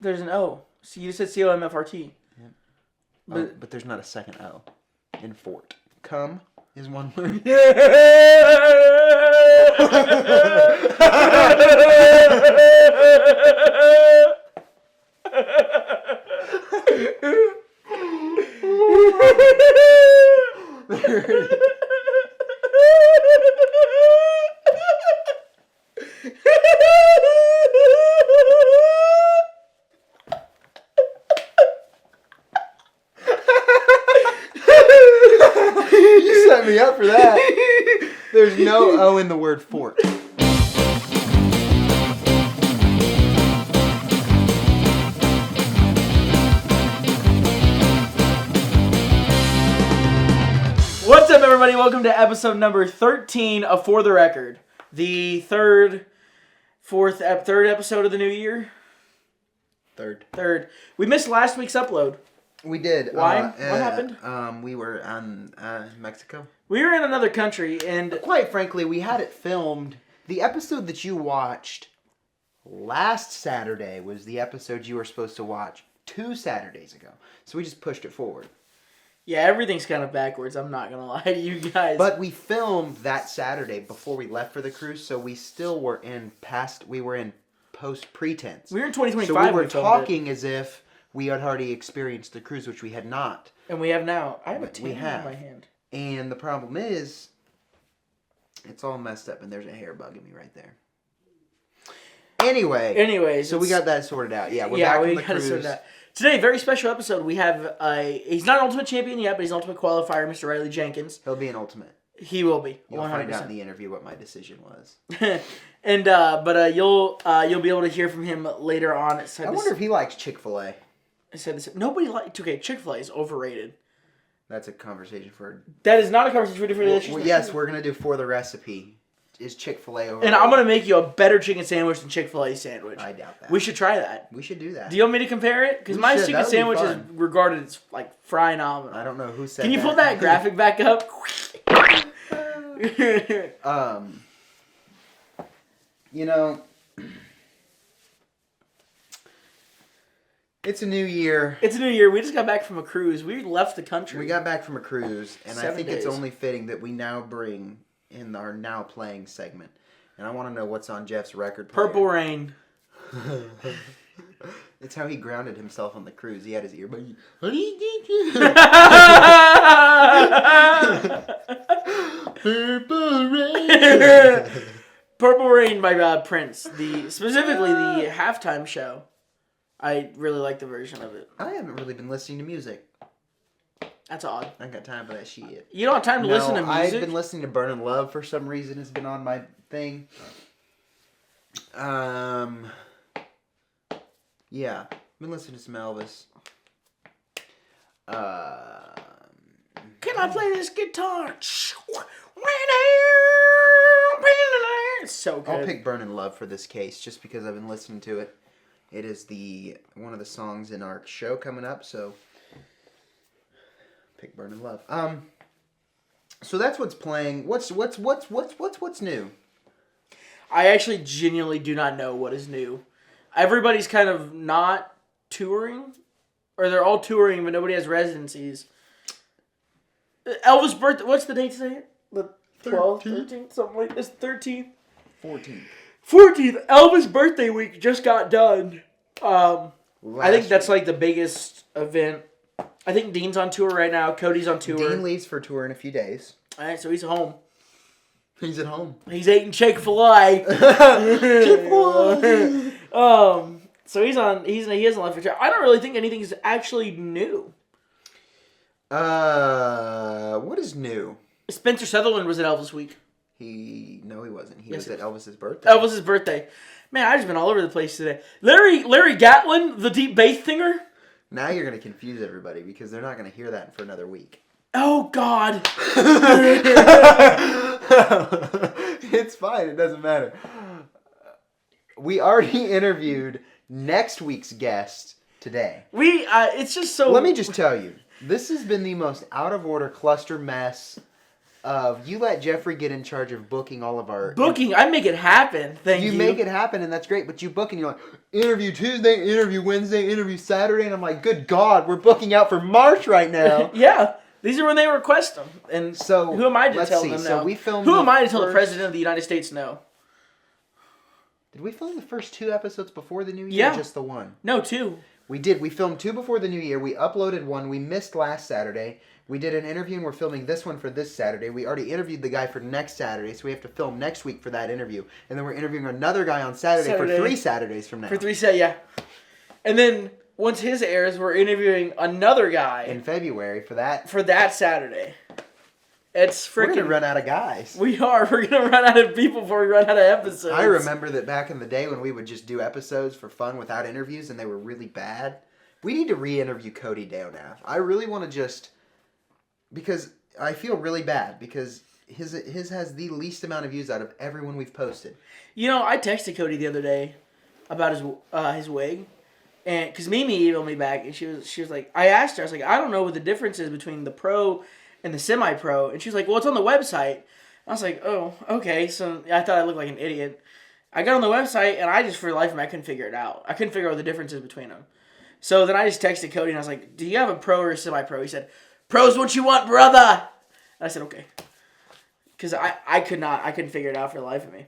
There's an O. So you just said COMFRT. Yeah. But There's not a second O in fort. Come is one word. You set me up for that. There's no O in the word fort. What's up, everybody? Welcome to episode number 13 of For the Record. The third episode of the new year. Third. We missed last week's upload. We did. Why? What happened? We were in Mexico. We were in another country, and Quite frankly, we had it filmed. The episode that you watched last Saturday was the episode you were supposed to watch 2 Saturdays ago. So we just pushed it forward. yeah, everything's kind of backwards. I'm not gonna lie to you guys. But we filmed that Saturday before we left for the cruise, so we still were in post pretense. we were in 2025. So we were when filmed it. talking as if we had already experienced the cruise, which we had not. And we have now. I have a But we tan have. in my hand. And the problem is, it's all messed up, and there's a hair bugging me right there. Anyways, So we got that sorted out. Yeah, we're yeah, back we from the got it cruise. sorted out. Today, very special episode. We have he's not an Ultimate Champion yet, but he's an Ultimate Qualifier, Mr. Riley Jenkins. He'll be an ultimate. He will be. You'll 100%. find out in the interview what my decision was. And you'll be able to hear from him later on. I wonder if he likes Chick-fil-A. I said this. Nobody liked. Okay, Chick-fil-A is overrated. That's a conversation for... That is not a conversation for different. Well, yes, we're going to do For the Recipe. Is Chick-fil-A overrated? And I'm gonna make you a better chicken sandwich than Chick-fil-A sandwich. I doubt that. We should try that. We should do that. Do you want me to compare it? Because my should. chicken That would be sandwich is fun. regarded as like phenomenal. I don't know who said Can you that. pull that graphic back up? You know, it's a new year. It's a new year. We just got back from a cruise. We left the country. We got back from a cruise, and I 7 think days. it's only fitting that we now bring in our now playing segment. And I want to know what's on Jeff's record player. Purple Rain. It's how he grounded himself on the cruise. He had his earbud. Purple Rain. Purple Rain by Prince. Specifically the halftime show. I really like the version of it. I haven't really been listening to music. That's odd. I ain't got time for that shit. You don't have time to listen to music? I've been listening to Burnin' Love for some reason. It's been on my thing. Yeah. I've been listening to some Elvis. Can I play this guitar? It's so good. I'll pick Burnin' Love for this case just because I've been listening to it. It is one of the songs in our show coming up, so pick Burnin' Love. So that's what's playing. What's new? I actually genuinely do not know what is new. Everybody's kind of not touring, or they're all touring, but nobody has residencies. Elvis' birthday. What's the date today? The 12th, 13th, something like this. 13th, 14th. 14th. Elvis' birthday week just got done. I think that's like the biggest event. I think Dean's on tour right now. Cody's on tour. Dean leaves for tour in a few days. All right, so he's home. He's at home. He's eating Chick-fil-A. Chick-fil-A. So he hasn't left for tour. I don't really think anything is actually new. What is new? Spencer Sutherland was at Elvis week. No, he wasn't. He Yes, was he at was. Elvis's birthday. Elvis's birthday. Man, I've just been all over the place today. Larry Gatlin, the deep bass singer. Now you're going to confuse everybody because they're not going to hear that for another week. Oh, God. It's fine. It doesn't matter. We already interviewed next week's guest today. It's just so... Let me just tell you, this has been the most out of order cluster mess of you let Jeffrey get in charge of booking all of our... Booking? I make it happen. Thank you. You make it happen, and that's great, but you book and you're like, interview Tuesday, interview Wednesday, interview Saturday, and I'm like, good God, we're booking out for March right now. Yeah. These are when they request them. And so who am I to tell them no? So we filmed who am I to tell the President of the United States no? Did we film the first 2 episodes before the new year? Yeah. Or just the 1? No, 2. We did. We filmed 2 before the new year. We uploaded 1. We missed last Saturday. We did an interview, and we're filming this one for this Saturday. We already interviewed the guy for next Saturday, so we have to film next week for that interview. And then we're interviewing another guy on Saturday. For 3 Saturdays from now. For 3 Saturdays, yeah. And then once his airs, we're interviewing another guy. In February for that. For that Saturday. It's freaking... We're going to run out of guys. We are. We're going to run out of people before we run out of episodes. I remember that back in the day when we would just do episodes for fun without interviews, and they were really bad. We need to re-interview Cody Daonath. I really want to just... Because I feel really bad because his has the least amount of views out of everyone we've posted. You know, I texted Cody the other day about his wig, and because Mimi emailed me back, and she was like, I asked her, I was like, I don't know what the difference is between the pro and the semi-pro, and she was like, well, it's on the website. I was like, oh, okay. So I thought I looked like an idiot. I got on the website, and I just for the life of me I couldn't figure it out. I couldn't figure out the differences between them. So then I just texted Cody, and I was like, do you have a pro or a semi-pro? He said, pro's what you want, brother. And I said, okay. Because I couldn't figure it out for the life of me.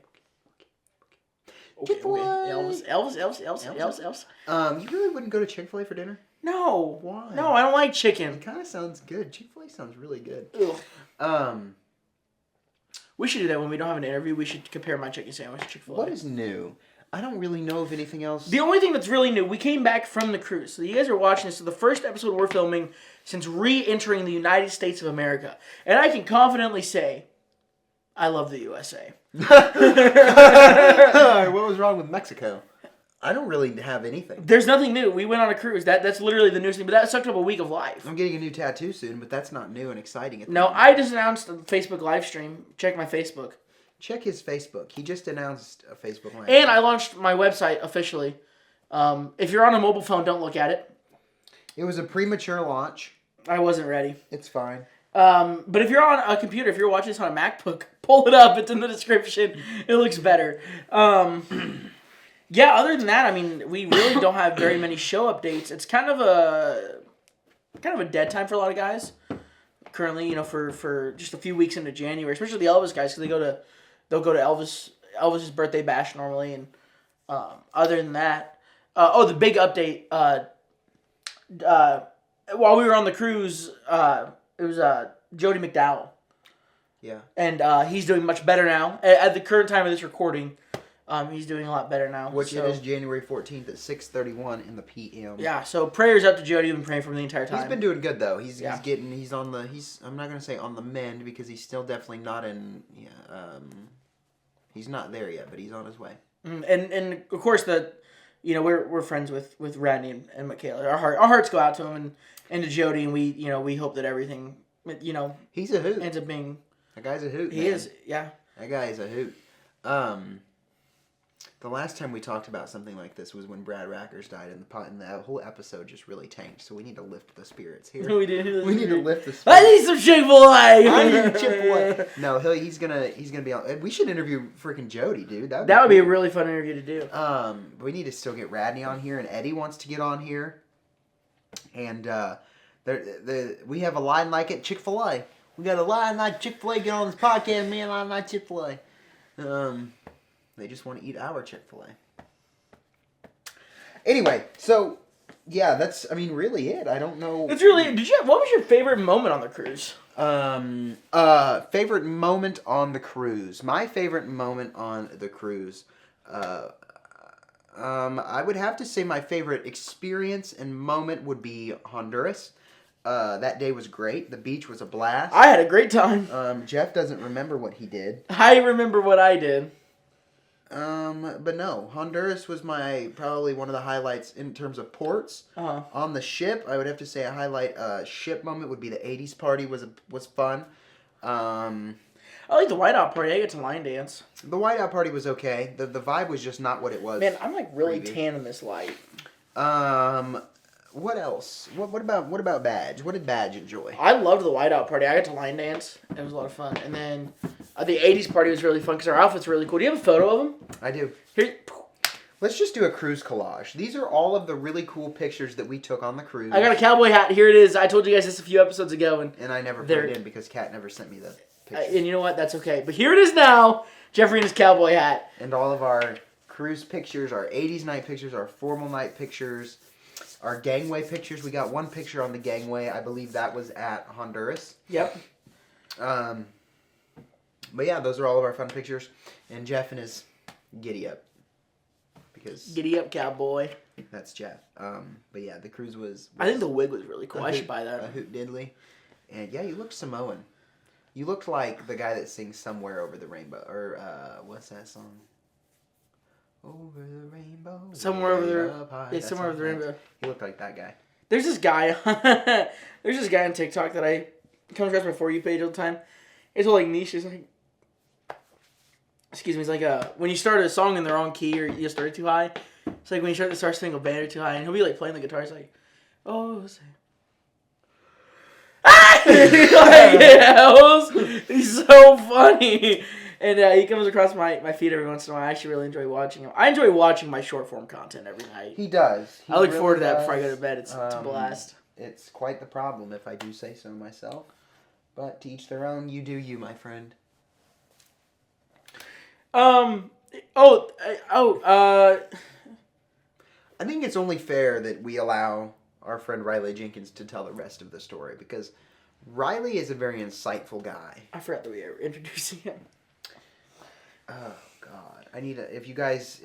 Okay, Elvis. You really wouldn't go to Chick-fil-A for dinner? No. Why? No, I don't like chicken. It kind of sounds good. Chick-fil-A sounds really good. Ugh. We should do that when we don't have an interview. We should compare my chicken sandwich to Chick-fil-A. What is new? I don't really know of anything else. The only thing that's really new, we came back from the cruise. So you guys are watching this. So the first episode we're filming since re-entering the United States of America. And I can confidently say, I love the USA. What was wrong with Mexico? I don't really have anything. There's nothing new. We went on a cruise. That's literally the newest thing. But that sucked up a week of life. I'm getting a new tattoo soon, but that's not new and exciting. No, I just announced a Facebook live stream. Check my Facebook. Check his Facebook. He just announced a Facebook live. And I launched my website officially. If you're on a mobile phone, don't look at it. It was a premature launch. I wasn't ready. It's fine. But if you're on a computer, if you're watching this on a MacBook, pull it up. It's in the description. It looks better. Yeah, other than that, I mean, we really don't have very many show updates. It's kind of a dead time for a lot of guys currently, you know, for just a few weeks into January, especially the Elvis guys, because they'll go to Elvis's birthday bash normally, and other than that, the big update, while we were on the cruise, it was Jody McDowell. Yeah. And he's doing much better now. At the current time of this recording, he's doing a lot better now. Which it is January 14th at 6:31 in the p.m. Yeah, so prayers up to Jody. We've been praying for him the entire time. He's been doing good though. He's I'm not gonna say on the mend because he's still definitely not in. He's not there yet, but he's on his way. And of course we're friends with Radney and Michaela. Our hearts go out to him and to Jody, and we hope that everything he's a hoot. Ends up being. That guy's a hoot. He is, yeah. That guy is a hoot. The last time we talked about something like this was when Brad Rackers died, and the whole episode just really tanked. So we need to lift the spirits here. We do. We need to lift the spirits. I need some Chick-fil-A. I need Chick-fil-A. No, he's gonna be on. We should interview freaking Jody, dude. That would be a really fun interview to do. We need to still get Radney on here, and Eddie wants to get on here, and we have a line like it, Chick-fil-A. We got a line like Chick-fil-A. Get on this podcast, man. Line like Chick-fil-A. They just want to eat our Chick-fil-A. Anyway, so yeah, that's really it. I don't know. It's really. What was your favorite moment on the cruise? Favorite moment on the cruise. My favorite moment on the cruise. I would have to say my favorite experience and moment would be Honduras. That day was great. The beach was a blast. I had a great time. Jeff doesn't remember what he did. I remember what I did. But no, Honduras was probably one of the highlights in terms of ports. On the ship, I would have to say a highlight ship moment would be the 80s party was fun. I like the whiteout party. I get to line dance. The whiteout party was okay. The vibe was just not what it was. Man, I'm like really tan in this light. What else? What about Badge? What did Badge enjoy? I loved the whiteout party. I got to line dance. It was a lot of fun. And then the 80s party was really fun because our outfit's really cool. Do you have a photo of them? I do. Here. Let's just do a cruise collage. These are all of the really cool pictures that we took on the cruise. I got a cowboy hat. Here it is. I told you guys this a few episodes ago. And I never put it in because Kat never sent me the pictures. And you know what? That's okay. But here it is now. Jeffrey in his cowboy hat. And all of our cruise pictures, our 80s night pictures, our formal night pictures, our gangway pictures. We got one picture on the gangway. I believe that was at Honduras. Yep. But yeah, those are all of our fun pictures. And Jeff and his giddy up. Because giddy up cowboy. That's Jeff. But yeah, the cruise was I think the wig was really cool. I should buy that. A hoot diddly. And yeah, you looked Samoan. You looked like the guy that sings Somewhere Over the Rainbow. Or what's that song? Over the rainbow. Somewhere over the Somewhere Over the Rainbow. You looked like that guy. There's this guy. There's this guy on TikTok that I come across my For You page all the time. It's all like niche. It's like, excuse me. It's like when you start a song in the wrong key or you start it too high. It's like when you start singing a band or too high, and he'll be like playing the guitar. It's like, oh, say. He's so funny. And he comes across my feed every once in a while. I actually really enjoy watching him. I enjoy watching my short form content every night. He does. I look forward to that before I go to bed. It's a blast. It's quite the problem, if I do say so myself. But to each their own. You do you, my friend. I think it's only fair that we allow our friend Riley Jenkins to tell the rest of the story, because Riley is a very insightful guy. I forgot that we were introducing him. Oh God! If you guys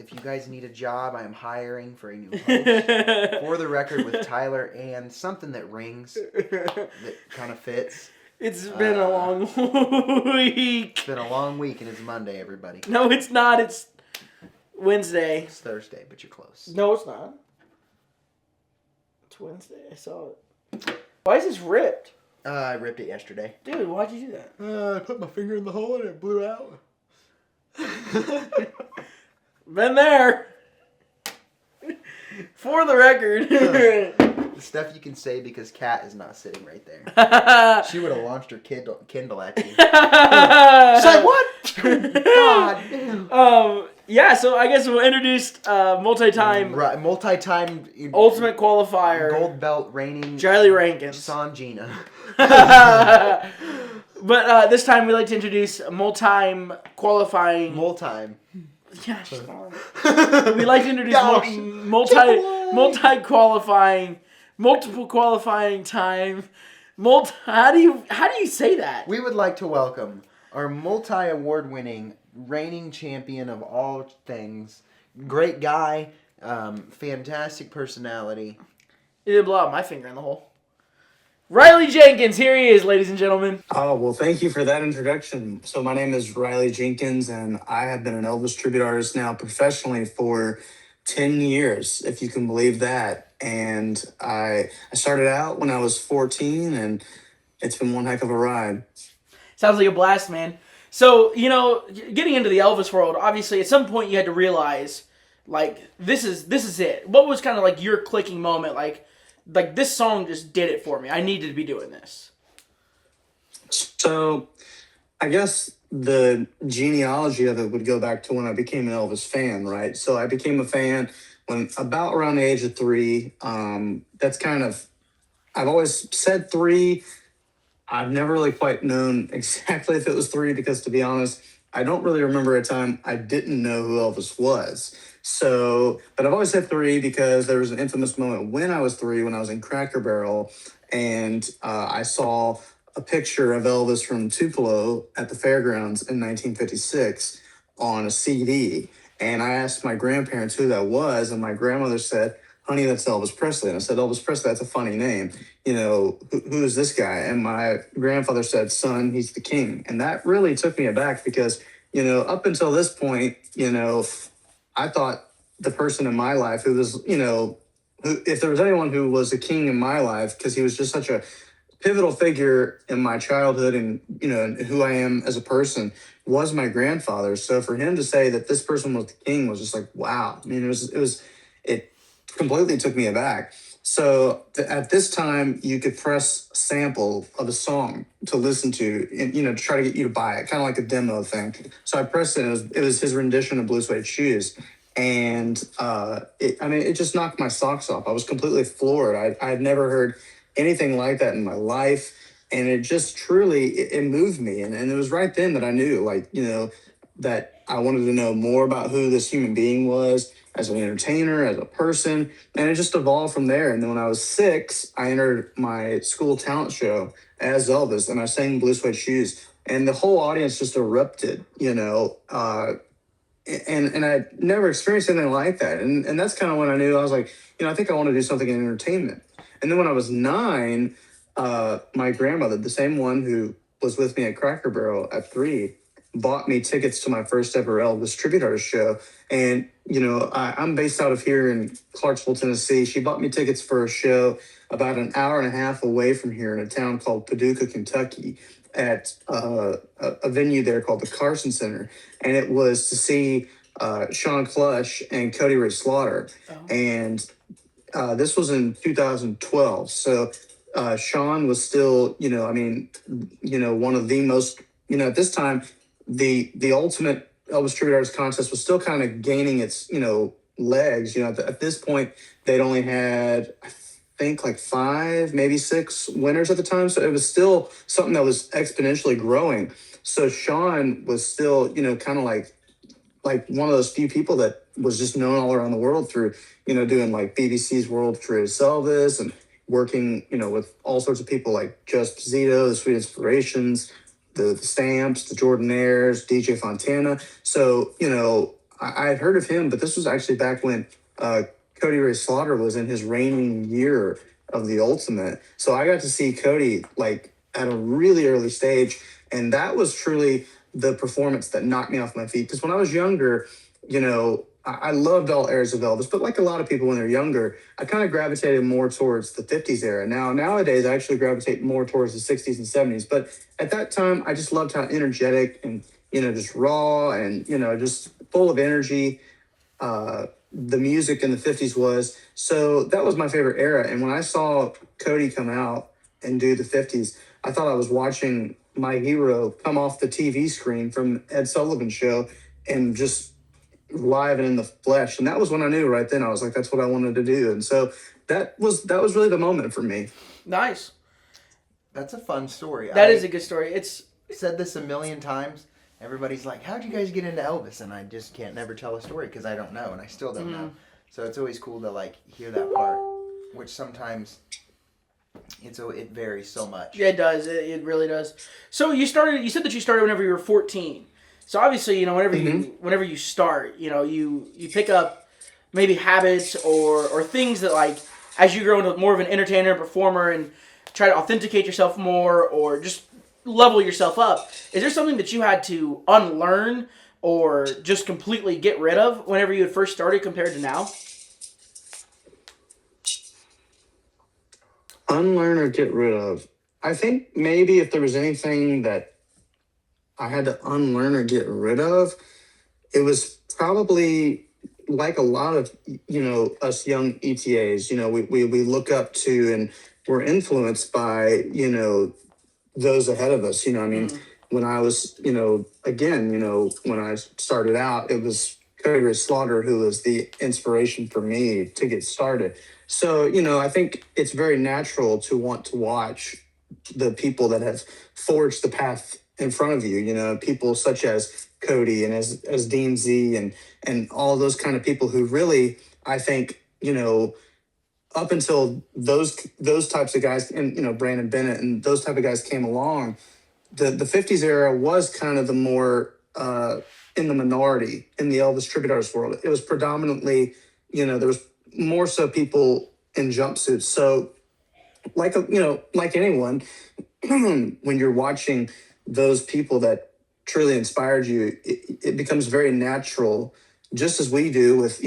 need a job, I am hiring for a new host. For the record, with Tyler and something that rings, that kind of fits. It's been a long week. It's been a long week, and it's Monday, everybody. No, it's not. It's Wednesday. It's Thursday, but you're close. No, it's not. It's Wednesday. I saw it. Why is this ripped? I ripped it yesterday. Dude, why'd you do that? I put my finger in the hole and it blew out. Been there. For the record. The stuff you can say because Kat is not sitting right there. She would have launched her Kindle at you. Say what? God damn. Yeah, so I guess we'll introduce multi-time ultimate qualifier gold belt reigning Riley Jenkins. Sanjina. But this time we like to introduce multi-qualifying. Yeah, we like to introduce multi-qualifying, multiple qualifying time. How do you say that? We would like to welcome our multi-award-winning reigning champion of all things, great guy, fantastic personality. It didn't blow out my finger in the hole. Riley Jenkins, here he is, ladies and gentlemen. Oh, well, thank you for that introduction. So my name is Riley Jenkins, and I have been an Elvis tribute artist now professionally for 10 years, if you can believe that. And I started out when I was 14, and it's been one heck of a ride. Sounds like a blast, man. So, getting into the Elvis world, obviously, at some point you had to realize, like, this is it. What was kind of like your clicking moment, like this song just did it for me. I needed to be doing this. So, I guess the genealogy of it would go back to when I became an Elvis fan, right? So I became a fan when about around the age of 3. That's kind of, I've always said 3. I've never really quite known exactly if it was 3 because, to be honest, I don't really remember a time I didn't know who Elvis was. So, but I've always said 3 because there was an infamous moment when I was 3, when I was in Cracker Barrel, and I saw a picture of Elvis from Tupelo at the fairgrounds in 1956 on a CD. And I asked my grandparents who that was, and my grandmother said, "Honey, that's Elvis Presley." And I said, "Elvis Presley, that's a funny name. Who is this guy?" And my grandfather said, "Son, he's the king." And that really took me aback because, up until this point, I thought the person in my life who was, if there was anyone who was a king in my life, because he was just such a pivotal figure in my childhood and, and who I am as a person, was my grandfather. So for him to say that this person was the king was just like, wow. I mean, it completely took me aback. So at this time, you could press sample of a song to listen to, and, to try to get you to buy it, kind of like a demo thing. So I pressed it. It was his rendition of Blue Suede Shoes, and it just knocked my socks off. I was completely floored. I had never heard anything like that in my life, and it just truly it moved me. And it was right then that I knew, like, that I wanted to know more about who this human being was as an entertainer, as a person, and it just evolved from there. And then when I was 6, I entered my school talent show as Elvis, and I sang Blue Suede Shoes, and the whole audience just erupted, and I never experienced anything like that. And that's kind of when I knew. I was like, I think I want to do something in entertainment. And then when I was 9, my grandmother, the same one who was with me at Cracker Barrel at 3, bought me tickets to my first ever Elvis tribute artist show. And, I'm based out of here in Clarksville, Tennessee. She bought me tickets for a show about an hour and a half away from here in a town called Paducah, Kentucky, at a venue there called the Carson Center. And it was to see Sean Clush and Cody Ray Slaughter. Oh. And this was in 2012. So Sean was still, one of the most, at this time, the ultimate Elvis Tribute Artist contest was still kind of gaining its, legs. At this point, they'd only had, I think, like 5, maybe 6 winners at the time. So it was still something that was exponentially growing. So Sean was still, kind of like one of those few people that was just known all around the world through, doing like BBC's World Greatest Elvis and working, with all sorts of people like Just Zito, the Sweet Inspirations, the Stamps, the Jordanaires, DJ Fontana. So, I had heard of him, but this was actually back when Cody Ray Slaughter was in his reigning year of the Ultimate. So I got to see Cody like at a really early stage, and that was truly the performance that knocked me off my feet. Because when I was younger, I loved all eras of Elvis, but like a lot of people when they're younger, I kind of gravitated more towards the 50s era. Nowadays, I actually gravitate more towards the 60s and 70s. But at that time, I just loved how energetic and, just raw and, just full of energy the music in the 50s was. So that was my favorite era. And when I saw Cody come out and do the 50s, I thought I was watching my hero come off the TV screen from Ed Sullivan's show and just live and in the flesh. And that was when I knew right then. I was like, that's what I wanted to do. And so that was really the moment for me. Nice. That's a fun story. That is a good story. It's said this a million times. Everybody's like, how'd you guys get into Elvis? And I just can't never tell a story because I don't know, and I still don't know. So it's always cool to like hear that part, which sometimes it varies so much. Yeah, it does. It really does. So you said that you started whenever you were 14. So obviously, whenever you start, you pick up maybe habits or things that, like, as you grow into more of an entertainer, performer, and try to authenticate yourself more or just level yourself up. Is there something that you had to unlearn or just completely get rid of whenever you had first started compared to now? Unlearn or get rid of. I think maybe if there was anything that I had to unlearn or get rid of, it was probably like a lot of, us young ETAs, we look up to and we're influenced by, those ahead of us. When I was, when I started out, it was Cody Ray Slaughter who was the inspiration for me to get started. So, I think it's very natural to want to watch the people that have forged the path in front of you, people such as Cody and as Dean Z and all those kind of people who really, I think, up until those types of guys and, Brandon Bennett and those type of guys came along, the 50s era was kind of the more in the minority in the Elvis tribute artist world. It was predominantly, there was more so people in jumpsuits. So like anyone, when you're watching those people that truly inspired you, it becomes very natural, just as we do with,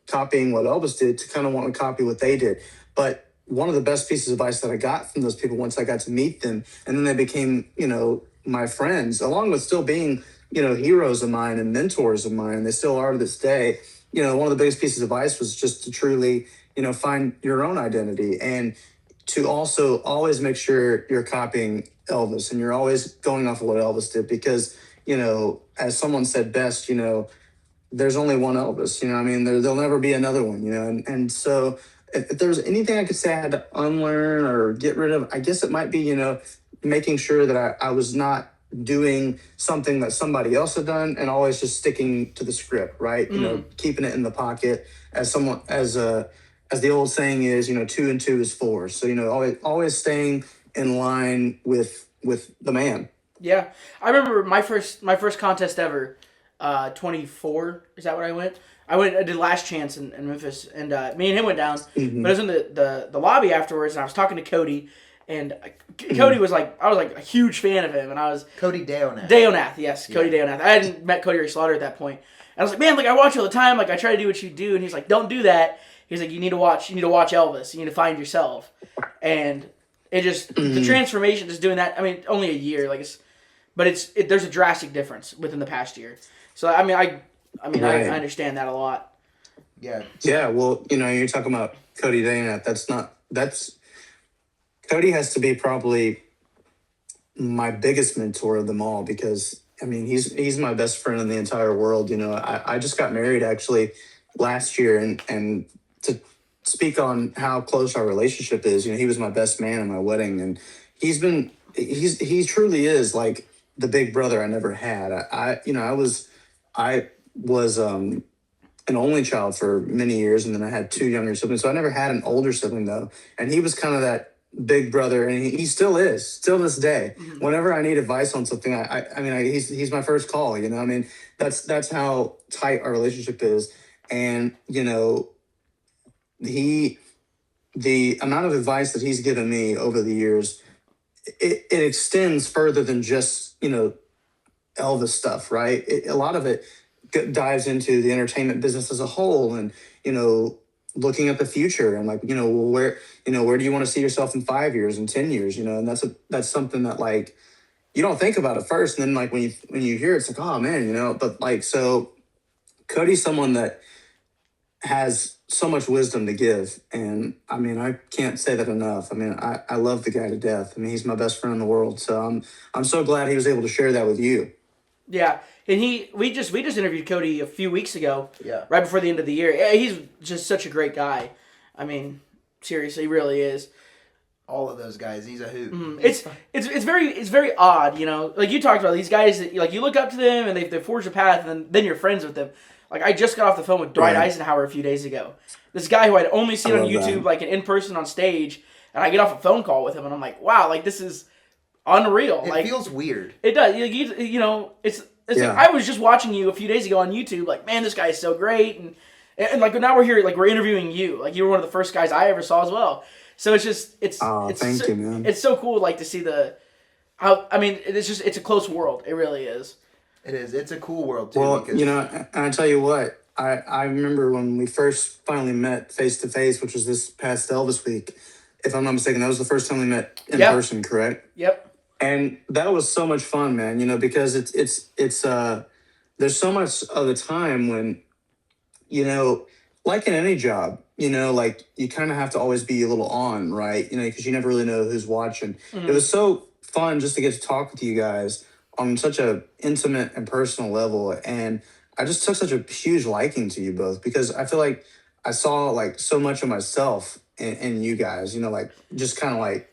copying what Elvis did, to kind of want to copy what they did. But one of the best pieces of advice that I got from those people once I got to meet them, and then they became, my friends, along with still being, heroes of mine and mentors of mine, and they still are to this day. One of the biggest pieces of advice was just to truly, find your own identity, and to also always make sure you're copying Elvis and you're always going off of what Elvis did, because, as someone said best, there's only one Elvis, I mean, there'll never be another one, and so if there's anything I could say I had to unlearn or get rid of, I guess it might be, making sure that I was not doing something that somebody else had done and always just sticking to the script, right? Keeping it in the pocket, as the old saying is, 2 and 2 is 4. So, always staying in line with the man. Yeah. I remember my first contest ever, 24, is that what I went? I did Last Chance in Memphis, and me and him went down. Mm-hmm. But I was in the lobby afterwards, and I was talking to Cody, and Cody was like, I was like a huge fan of him, and I was... Cody Deonath. Deonath, yes, Cody Deonath. I hadn't met Cody Ray Slaughter at that point. And I was like, man, like I watch you all the time, like I try to do what you do, and he's like, don't do that. He's like, you need to watch Elvis. You need to find yourself. And it just, the transformation, just doing that, I mean, only a year, there's a drastic difference within the past year. So, I mean, I Right. understand that a lot. Yeah. Yeah, well, you're talking about Cody Deonath. Cody has to be probably my biggest mentor of them all, because, I mean, he's my best friend in the entire world. I just got married actually last year, and to speak on how close our relationship is, he was my best man at my wedding, and he truly is like the big brother I never had. I was an only child for many years, and then I had 2 younger siblings. So I never had an older sibling though, and he was kind of that big brother, and he still is, still this day. Mm-hmm. Whenever I need advice on something, he's my first call. I mean, that's how tight our relationship is, and the amount of advice that he's given me over the years, it extends further than just Elvis stuff, right? A lot of it dives into the entertainment business as a whole, and looking at the future, and where do you want to see yourself in 5 years and 10 years, and that's something that like you don't think about at first, and then like when you hear it, it's like, oh man, but like, so Cody's someone that has so much wisdom to give, and I mean, I can't say that enough. I mean, I love the guy to death. I mean, he's my best friend in the world, so I'm so glad he was able to share that with you. Yeah, and we just interviewed Cody a few weeks ago. Yeah. Right before the end of the year. Yeah, he's just such a great guy. I mean, seriously, he really is. All of those guys, he's a hoot. Mm-hmm. It's very odd, like you talked about these guys that like you look up to them and they forge a path, and then you're friends with them. Like I just got off the phone with Dwight Eisenhower a few days ago. This guy who I'd only seen on YouTube, like in person on stage, and I get off a phone call with him, and I'm like, wow, like this is unreal. It like feels weird. It does. It's like, I was just watching you a few days ago on YouTube. Like, man, this guy is so great, and like now we're here, like we're interviewing you. Like you were one of the first guys I ever saw as well. So thank you, man. It's so cool, like to see it's a close world. It really is. It is. It's a cool world too. Well, and I tell you what, I remember when we first finally met face to face, which was this past Elvis week. If I'm not mistaken, that was the first time we met in person, correct? Yep. And that was so much fun, man. Because it's there's so much of the time when, like in any job, like you kind of have to always be a little on, right? Because you never really know who's watching. Mm-hmm. It was so fun just to get to talk with you guys on such a intimate and personal level, and I just took such a huge liking to you both, because I feel like I saw like so much of myself in you guys. Like just kind of like,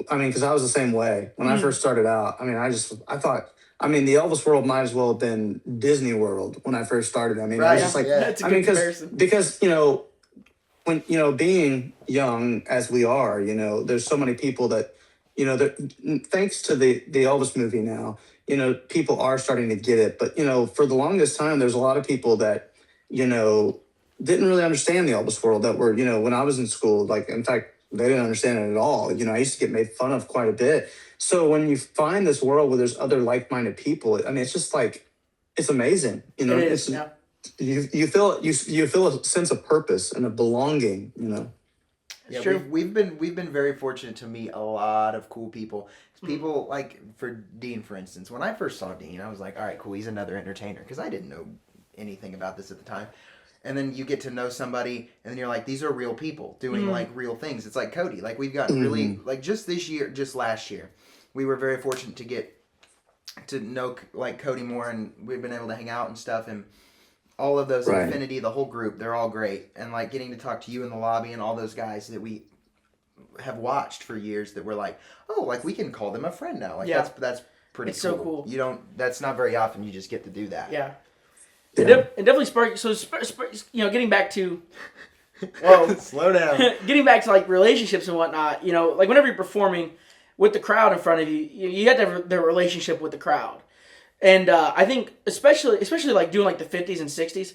I mean, because I was the same way when I first started out. I mean, I thought, the Elvis world might as well have been Disney World when I first started. I mean, right. I was just like, that's a good comparison. Because when being young as we are, there's so many people that, thanks to the Elvis movie now, people are starting to get it. But, for the longest time, there's a lot of people that, didn't really understand the Elvis world, that were, when I was in school, like, in fact, they didn't understand it at all. I used to get made fun of quite a bit. So when you find this world where there's other like-minded people, I mean, it's just like, it's amazing. It is, yeah. You feel a sense of purpose and a belonging, Yeah, true. We've been very fortunate to meet a lot of cool people. People like for Dean, for instance. When I first saw Dean, I was like, all right, cool, he's another entertainer, because I didn't know anything about this at the time. and then you get to know somebody, and then you're like, these are real people doing like real things. It's like Cody. Like we've gotten really like just last year, we were very fortunate to get to know like Cody more, and we've been able to hang out and stuff, and all of those Infinity, the whole group, they're all great, and like getting to talk to you in the lobby and all those guys that we have watched for years that we're like, oh, like we can call them a friend now. Like that's pretty it's cool. so cool. You don't. That's not very often you just get to do that. Yeah. It definitely sparked. So getting back to, well, slow down. Getting back to like relationships and whatnot. Like whenever you're performing with the crowd in front of you, you have to have the relationship with the crowd. And I think especially like doing like the 50s and 60s,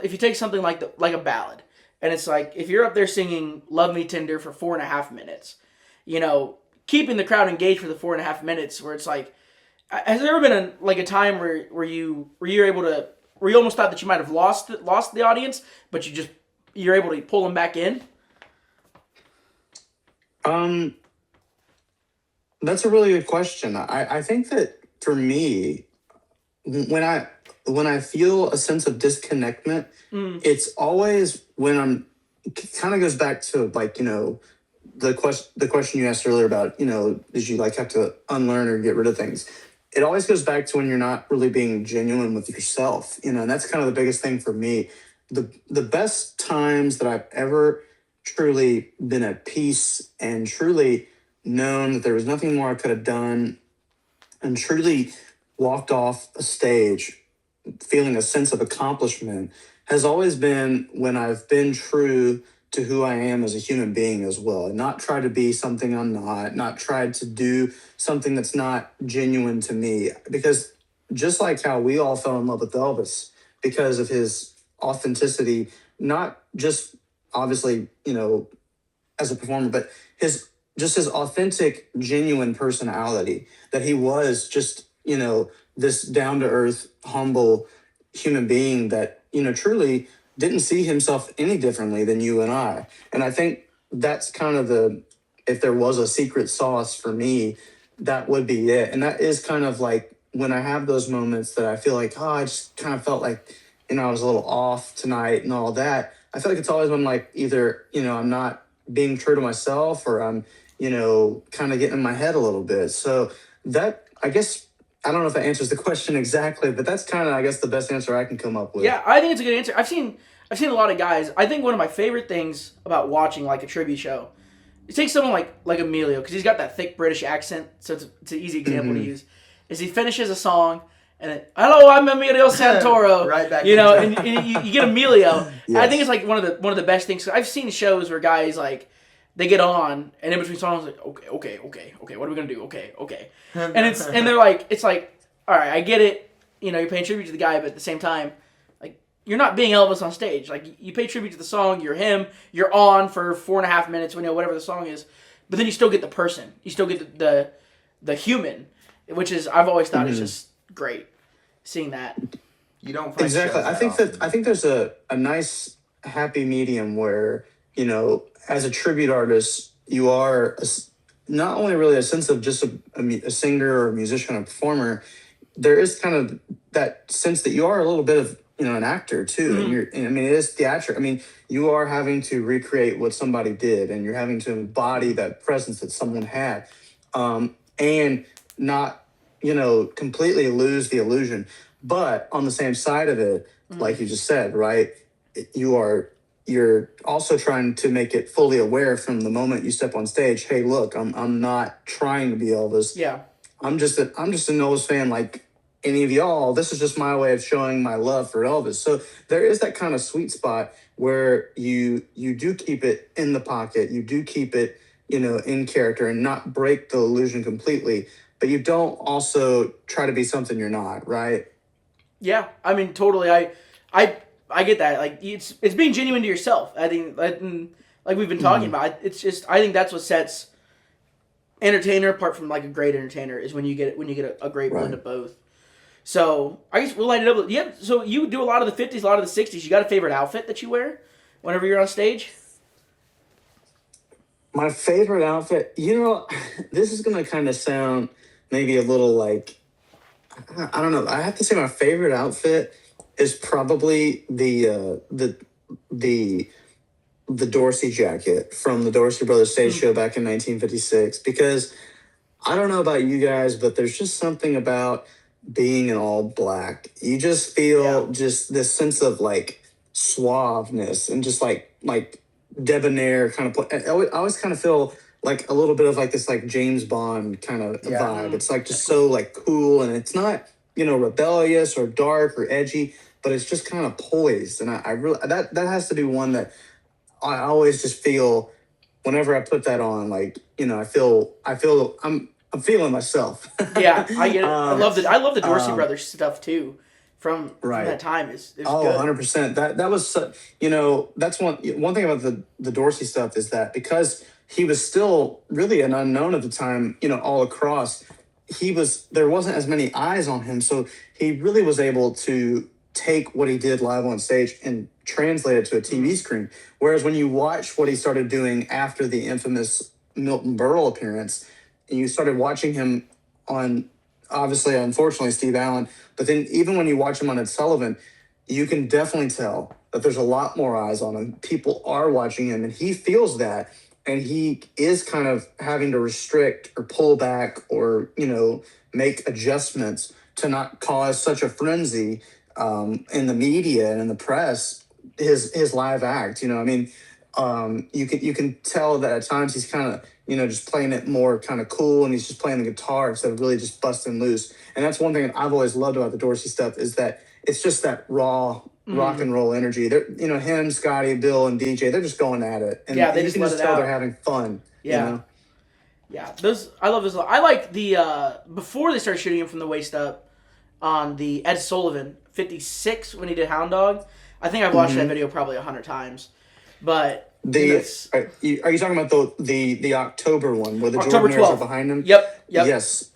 if you take something like a ballad, and it's like if you're up there singing "Love Me Tender" for 4.5 minutes, keeping the crowd engaged for the 4.5 minutes, where it's like, has there ever been a time where you almost thought that you might have lost the audience, but you're able to pull them back in? That's a really good question. I think that for me, when I feel a sense of disconnectment, it's always when it kind of goes back to like, the question you asked earlier about, did you like have to unlearn or get rid of things? It always goes back to when you're not really being genuine with yourself, and that's kind of the biggest thing for me. The best times that I've ever truly been at peace and truly known that there was nothing more I could have done and truly walked off a stage feeling a sense of accomplishment has always been when I've been true to who I am as a human being as well, and not try to be something I'm not tried to do something that's not genuine to me. Because just like how we all fell in love with Elvis because of his authenticity, not just obviously, as a performer, but his authentic, genuine personality, that he was just, this down-to-earth, humble human being that, truly didn't see himself any differently than you and I. And I think that's kind of if there was a secret sauce for me, that would be it. And that is kind of like when I have those moments that I feel like, I just kind of felt like, I was a little off tonight and all that. I feel like it's always when like either, I'm not being true to myself or I'm, kind of getting in my head a little bit. So that, I guess, I don't know if that answers the question exactly, but that's kind of, I guess, the best answer I can come up with. Yeah, I think it's a good answer. I've seen a lot of guys. I think one of my favorite things about watching like a tribute show, you take someone like Emilio, because he's got that thick British accent, so it's an easy example to use, is he finishes a song, and then, hello, I'm Emilio Santoro. Right back and you get Emilio. Yes. I think it's like one of the best things. I've seen shows where guys like, they get on, and in between songs, like, okay, what are we gonna do? Okay, and they're like, it's like, all right, I get it, you're paying tribute to the guy, but at the same time, like, you're not being Elvis on stage. Like, you pay tribute to the song, you're him, you're on for 4.5 minutes, whatever the song is, but then you still get the person, you still get the human, which is I've always thought is just great, seeing that. You don't find exactly. shows I think there's a nice happy medium where as a tribute artist, you are not only really a sense of just a singer or a musician or a performer. There is kind of that sense that you are a little bit of an actor too, and it is theatrical. You are having to recreate what somebody did, and you're having to embody that presence that someone had, and not completely lose the illusion. But on the same side of it, like you just said, right, you're also trying to make it fully aware from the moment you step on stage. Hey, look, I'm not trying to be Elvis. Yeah, I'm just an Elvis fan like any of y'all. This is just my way of showing my love for Elvis. So there is that kind of sweet spot where you do keep it in the pocket. You do keep it, in character and not break the illusion completely. But you don't also try to be something you're not, right? Yeah, totally. I get that. Like, it's being genuine to yourself. I think, like we've been talking about, it's just, I think that's what sets entertainer apart from like a great entertainer, is when you get a great blend of both. So I guess we'll light it up. Yeah. So you do a lot of the 50s, a lot of the 60s. You got a favorite outfit that you wear whenever you're on stage? My favorite outfit, this is gonna kind of sound maybe a little like, I don't know. I have to say my favorite outfit is probably the the Dorsey jacket from the Dorsey Brothers stage show back in 1956, because I don't know about you guys, but there's just something about being in all black. You just feel just this sense of like suaveness and just like debonair kind of. I always kind of feel like a little bit of like this like James Bond kind of vibe. It's like just so like cool, and it's not rebellious or dark or edgy, but it's just kind of poised. And I really that has to be one that I always just feel whenever I put that on, like, I'm feeling myself. Yeah, I get it. I love the Dorsey Brothers stuff too. From that time is good. 100%. That was that's one thing about the Dorsey stuff is that because he was still really an unknown at the time, all across, there wasn't as many eyes on him, so he really was able to take what he did live on stage and translate it to a TV screen. Whereas when you watch what he started doing after the infamous Milton Berle appearance, and you started watching him on, obviously, unfortunately, Steve Allen, but then even when you watch him on Ed Sullivan, you can definitely tell that there's a lot more eyes on him. People are watching him, and he feels that, and he is kind of having to restrict or pull back or, make adjustments to not cause such a frenzy in the media and in the press, his live act. You can tell that at times he's kind of just playing it more kind of cool, and he's just playing the guitar instead of really just busting loose. And that's one thing I've always loved about the Dorsey stuff, is that it's just that raw rock and roll energy. They're him, Scotty, Bill, and DJ, they're just going at it, and they you can just tell they're having fun. Yeah. I love this. I like the before they started shooting him from the waist up on the Ed Sullivan 56 when he did Hound Dog. I think I've watched that video probably 100 times. But are you talking about the October one where the October Jordanaires are behind him? Yep. Yes.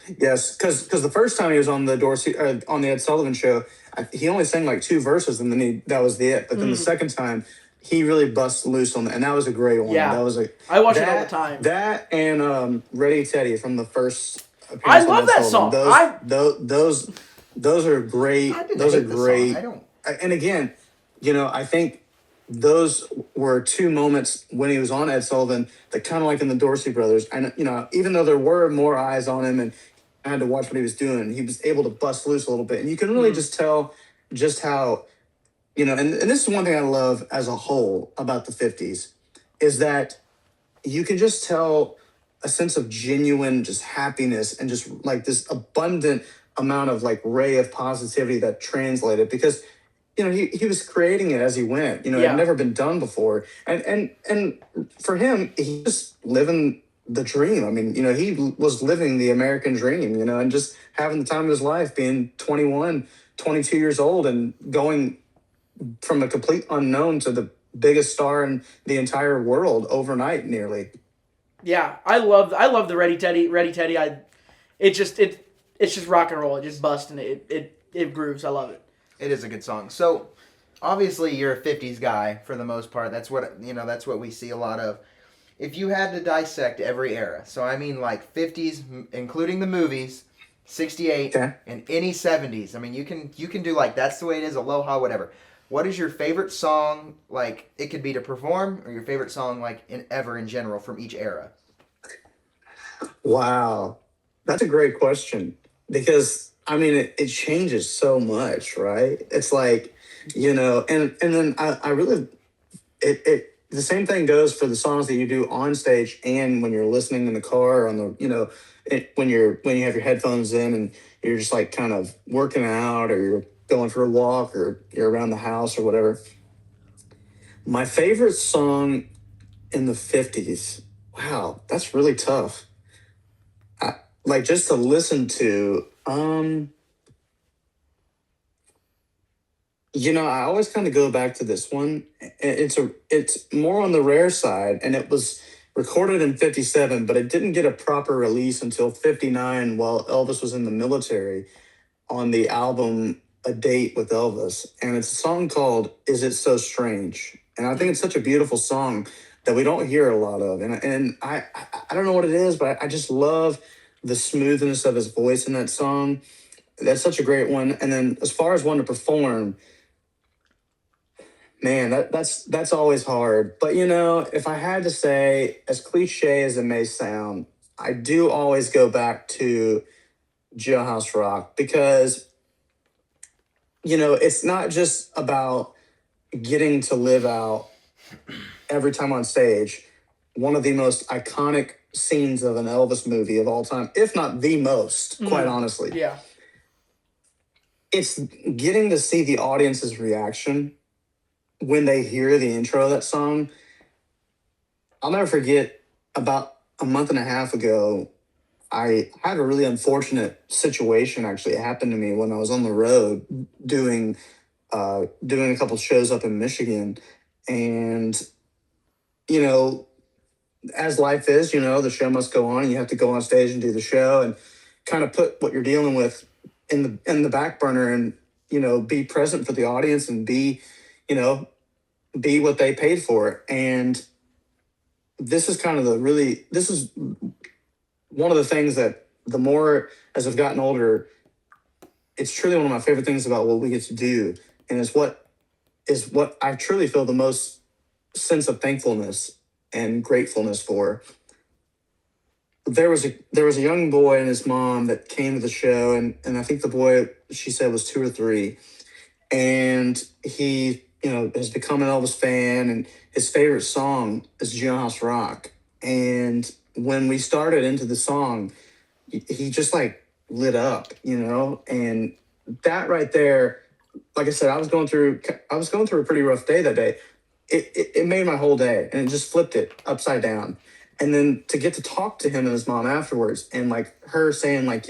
Because the first time he was on the Dorsey on the Ed Sullivan show, he only sang like 2 verses, and then that was it. But then the second time, he really busted loose on that, and that was a great one. Yeah, that was I watch it all the time. That and Ready Teddy from the first. I love that song. Those are great. Those are great. And again, I think those were 2 moments when he was on Ed Sullivan that kind of like in the Dorsey Brothers. And, even though there were more eyes on him and I had to watch what he was doing, he was able to bust loose a little bit. And you can really just tell just how, and this is one thing I love as a whole about the 50s, is that you can just tell a sense of genuine just happiness and just like this abundant amount of like ray of positivity that translated, because he was creating it as he went. It had never been done before. And for him, he was living the dream. I mean, he was living the American dream, and just having the time of his life, being 21, 22 years old and going from a complete unknown to the biggest star in the entire world overnight nearly. Yeah, I love the Ready Teddy. It's just rock and roll. It just busts and it grooves. I love it. It is a good song. So, obviously, you're a 50s guy for the most part. That's what we see a lot of. If you had to dissect every era, so I mean like 50s, including the movies, 68, and any 70s. I mean, you can do like That's the Way It Is, Aloha, whatever. What is your favorite song, like, it could be to perform, or your favorite song, like, ever in general from each era? Wow. That's a great question, because I mean, it changes so much, right? It's like, and then I really, the same thing goes for the songs that you do on stage and when you're listening in the car on the, when you have your headphones in and you're just like kind of working out, or you're going for a walk, or you're around the house or whatever. My favorite song in the 50s, wow, that's really tough. Like just to listen to, I always kind of go back to this one. It's more on the rare side, and it was recorded in 57, but it didn't get a proper release until 59 while Elvis was in the military on the album A Date with Elvis. And it's a song called Is It So Strange? And I think it's such a beautiful song that we don't hear a lot of. And I don't know what it is, but I just love the smoothness of his voice in that song. That's such a great one. And then as far as one to perform, man, that's always hard. But if I had to say, as cliche as it may sound, I do always go back to Jailhouse Rock because it's not just about getting to live out every time on stage one of the most iconic scenes of an Elvis movie of all time, if not the most, quite honestly. Yeah. It's getting to see the audience's reaction when they hear the intro of that song. I'll never forget, about a month and a half ago, I had a really unfortunate situation actually happen to me when I was on the road doing a couple shows up in Michigan. And, as life is, the show must go on and you have to go on stage and do the show and kind of put what you're dealing with in the back burner and, be present for the audience and be what they paid for. And this is one of the things that the more as I've gotten older, it's truly one of my favorite things about what we get to do. And is what I truly feel the most sense of thankfulness and gratefulness for. There was a young boy and his mom that came to the show, and I think the boy, she said, was 2 or 3. And he, has become an Elvis fan, and his favorite song is Jailhouse Rock. And when we started into the song, he just like lit up, and that right there, like I said, I was going through a pretty rough day that day. It made my whole day, and it just flipped it upside down. And then to get to talk to him and his mom afterwards, and like her saying like,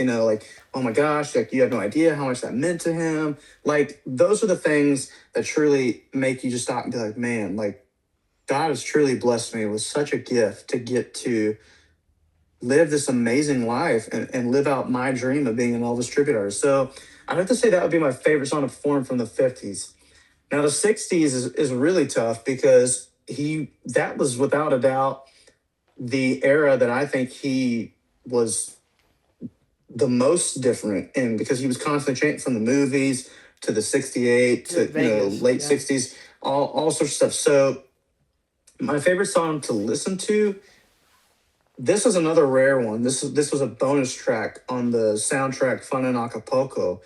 oh my gosh, like you have no idea how much that meant to him. Like those are the things that truly make you just stop and be like, man, like God has truly blessed me with such a gift to get to live this amazing life and live out my dream of being an Elvis tribute artist. So I'd have to say that would be my favorite song to perform from the 50s. Now the 60s is really tough because that was without a doubt the era that I think he was the most different in, because he was constantly changing from the movies to the 68 to Vegas, late 60s, all sorts of stuff. So my favorite song to listen to, this is another rare one. This was a bonus track on the soundtrack Fun in Acapulco,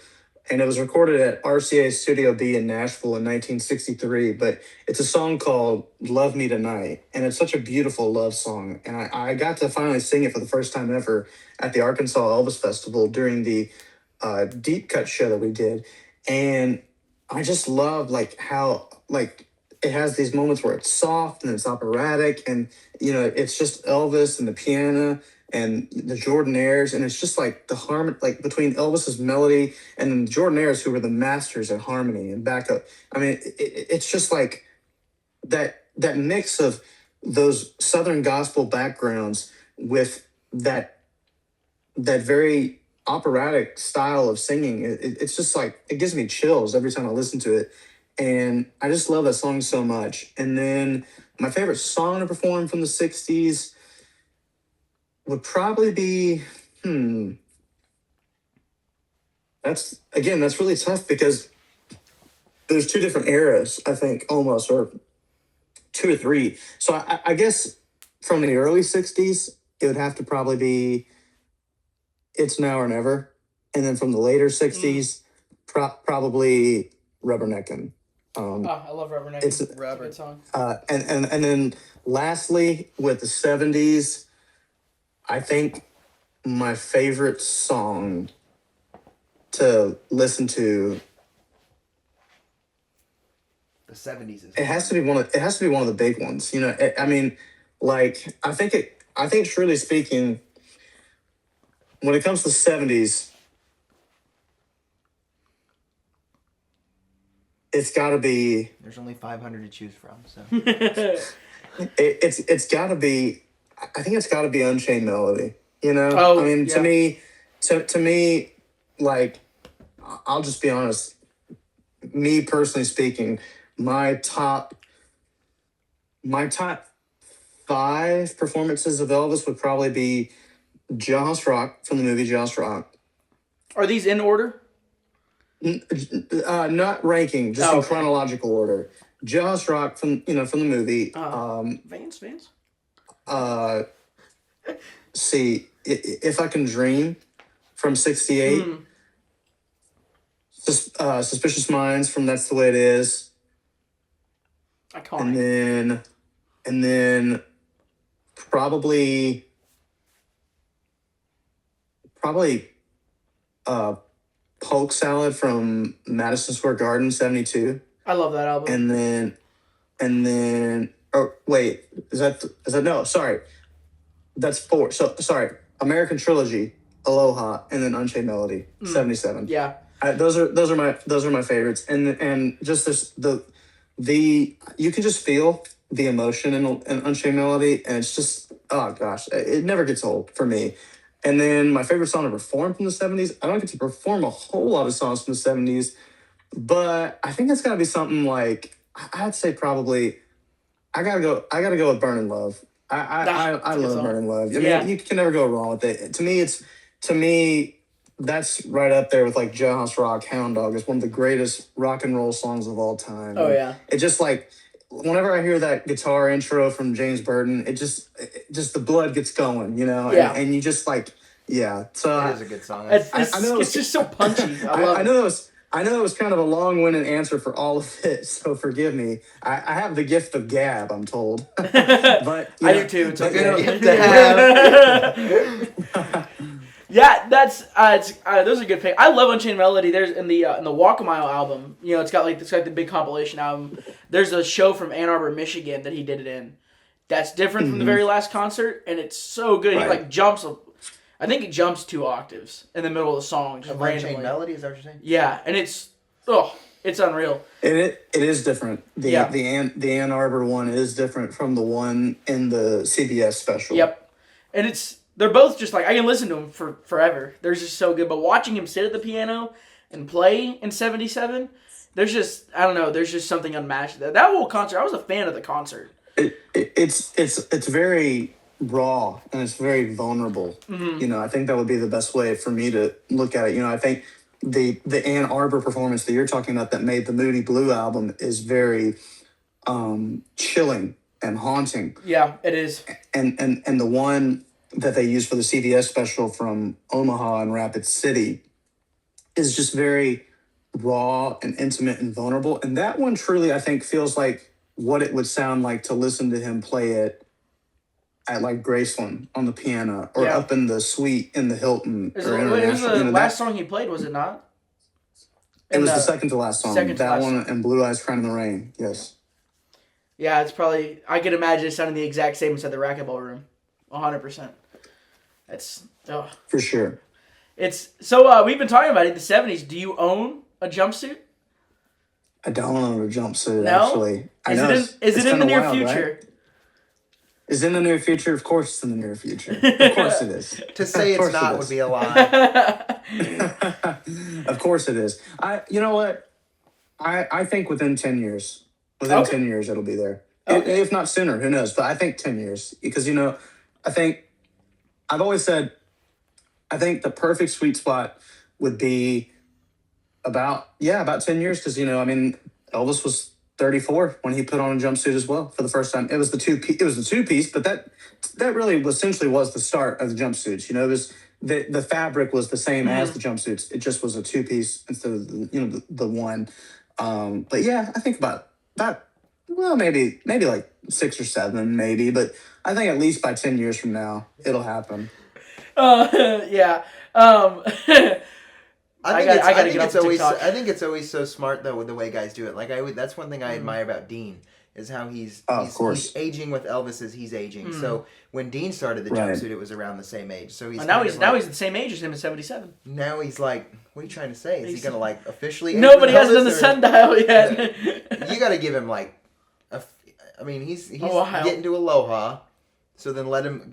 and it was recorded at RCA Studio B in Nashville in 1963. But it's a song called Love Me Tonight, and it's such a beautiful love song. And I got to finally sing it for the first time ever at the Arkansas Elvis Festival during the deep cut show that we did. And I just love like how like it has these moments where it's soft and it's operatic, and it's just Elvis and the piano and the Jordanaires, and it's just like the harmony, like between Elvis's melody and then the Jordanaires, who were the masters at harmony and backup. I mean, it's just like that mix of those Southern gospel backgrounds with that very operatic style of singing. It's just like, it gives me chills every time I listen to it. And I just love that song so much. And then my favorite song to perform from the 60s would probably be, that's really tough because there's 2 different eras, I think, almost, or 2 or 3. So I guess from the early 60s, it would have to probably be It's Now or Never. And then from the later 60s, probably Rubberneckin'. I love Rubberneckin'. It's a good song. And then lastly, with the 70s, I think my favorite song to listen to, The 70s is it has to be one of the big ones. I mean, like I think truly speaking, when it comes to the 70s, it's got to be. There's only 500 to choose from, so it's got to be. I think it's got to be Unchained Melody. Oh, I mean, yeah. to me, like, I'll just be honest. Me personally speaking, my top 5 performances of Elvis would probably be Jailhouse Rock from the movie Jailhouse Rock. Are these in order? Not ranking, just in chronological order. Jailhouse Rock from the movie. Vans. See, If I Can Dream from '68. Suspicious Minds from That's the Way It Is. Iconic. And then probably Polk Salad from Madison Square Garden '72. I love that album. And then oh wait, is that no, sorry. That's 4. So sorry. American Trilogy, Aloha, and then Unchained Melody, '77. Yeah. Those are my favorites, and just the you can just feel the emotion in Unchained Melody, and it's just, oh gosh, it never gets old for me. And then my favorite song to perform from the '70s. I don't get to perform a whole lot of songs from the '70s, but I think it's got to be something like, I'd say probably I gotta go with Burning Love. I love Burning Love. I mean, you can never go wrong with it. To me, that's right up there with like Jailhouse Rock, Hound Dog. It's one of the greatest rock and roll songs of all time. Oh, yeah. It just like, whenever I hear that guitar intro from James Burton, it just the blood gets going, Yeah. And you just like, yeah. So it is a good song. It's just so punchy. I love it. I know it was kind of a long-winded answer for all of it, so forgive me. I have the gift of gab, I'm told. But I do too. It's a good gift to have. Yeah, those are good picks. I love Unchained Melody. There's in the Walk a Mile album. It's got the big compilation album. There's a show from Ann Arbor, Michigan that he did it in. That's different from the very last concert, and it's so good. Right. He jumps. I think he jumps 2 octaves in the middle of the song. Just randomly. Unchained Melody, is that what you're saying? Yeah, and it's unreal. And it is different. The Ann Arbor one is different from the one in the CBS special. Yep, and they're both just I can listen to them for forever. They're just so good. But watching him sit at the piano and play in '77, there's just something unmatched. That whole concert, I was a fan of the concert. It's very raw and it's very vulnerable. Mm-hmm. I think that would be the best way for me to look at it. I think the Ann Arbor performance that you're talking about that made the Moody Blue album is very chilling and haunting. Yeah, it is. And the one that they used for the CBS special from Omaha and Rapid City is just very raw and intimate and vulnerable. And that one truly, I think, feels like what it would sound like to listen to him play it at Graceland on the piano, or up in the suite in the Hilton. It was the last song he played, was it not? It was the second to last song. That one and Blue Eyes Crying in the Rain, yes. Yeah, it's probably, I could imagine it sounding the exact same inside the racquetball room. 100%. For sure. We've been talking about it in the '70s. Do you own a jumpsuit? I don't own a jumpsuit, no? actually. Is it in the near future? Right? Is in the near future? Of course it's in the near future. Of course it is. To say it's not would be a lie. Of course it is. You know what? I think within 10 years. Within 10 years it'll be there. Okay. If not sooner, who knows? But I think 10 years. Because, I've always said, I think the perfect sweet spot would be about 10 years. Because, Elvis was 34 when he put on a jumpsuit as well for the first time. It was the two-piece, but that really essentially was the start of the jumpsuits. It was the fabric was the same as the jumpsuits. It just was a two-piece instead of the one. But yeah, I think about that. Well, maybe like 6 or 7, maybe. But I think at least by 10 years from now, it'll happen. Yeah. I think it's always so smart though with the way guys do it. That's one thing I admire about Dean is how he's aging with Elvis as he's aging. So when Dean started the jumpsuit, it was around the same age. So he's now he's the same age as him in '77. Now he's like, what are you trying to say? Is he gonna officially? Nobody has done the sundial yet. You got to give him he's getting to Aloha, so then let him.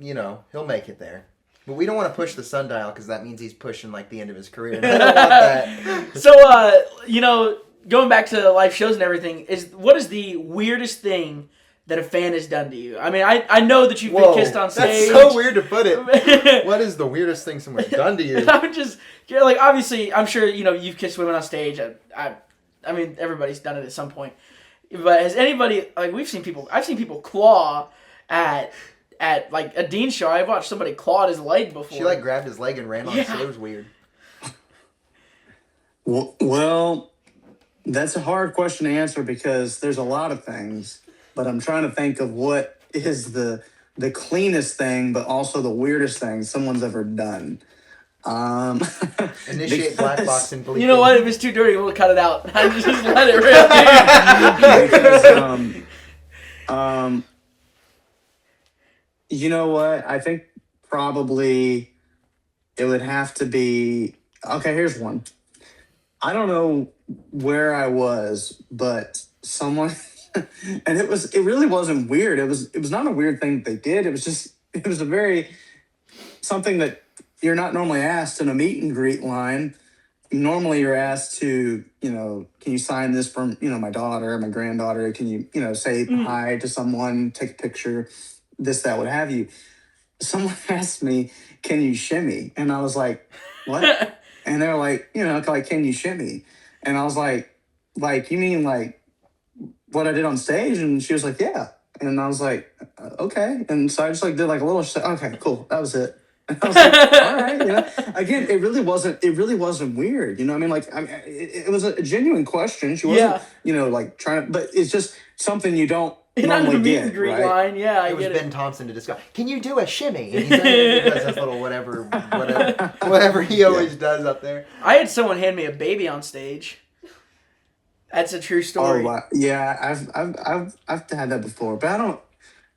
He'll make it there. But we don't want to push the sundial because that means he's pushing the end of his career. And I don't want that. So, going back to live shows and everything, what is the weirdest thing that a fan has done to you? I mean, I know that you've been Whoa, kissed on stage. That's so weird to put it. What is the weirdest thing someone's done to you? And I'm just, like, obviously, I'm sure, you've kissed women on stage. I mean, everybody's done it at some point. But has anybody, like, I've seen people claw at like, a Dean show. I watched somebody claw at his leg before. She, like, grabbed his leg and ran on stage. It was weird. Well, that's a hard question to answer because there's a lot of things, but I'm trying to think of what is the cleanest thing, but also the weirdest thing someone's ever done. Initiate black box and bleep. You know what? If it's too dirty, we'll cut it out. I just let it rip. Because, you know what? I think probably it would have to be. Okay, here's one. I don't know where I was, but someone, and it really wasn't weird. It was not a weird thing that they did. It was a very something that you're not normally asked in a meet and greet line. Normally you're asked to, can you sign this from, my daughter, my granddaughter? Can you, say hi to someone, take a picture, this, that, what have you. Someone asked me, can you shimmy? And I was like, what? And they're like, can you shimmy? And I was like, you mean like what I did on stage? And she was like, yeah. And I was like, okay. And so I just like did like a little, okay, cool. That was it. And I was like, all right. Again, it really wasn't weird. I mean, like, it was a genuine question. She wasn't, like trying to, but it's just something you don't normally meet get, and greet right? line. Yeah, it was Ben Thompson to discuss. Can you do a shimmy? And he does this little whatever he always does up there. I had someone hand me a baby on stage. That's a true story. Oh, wow. Yeah, I've had that before, but I don't.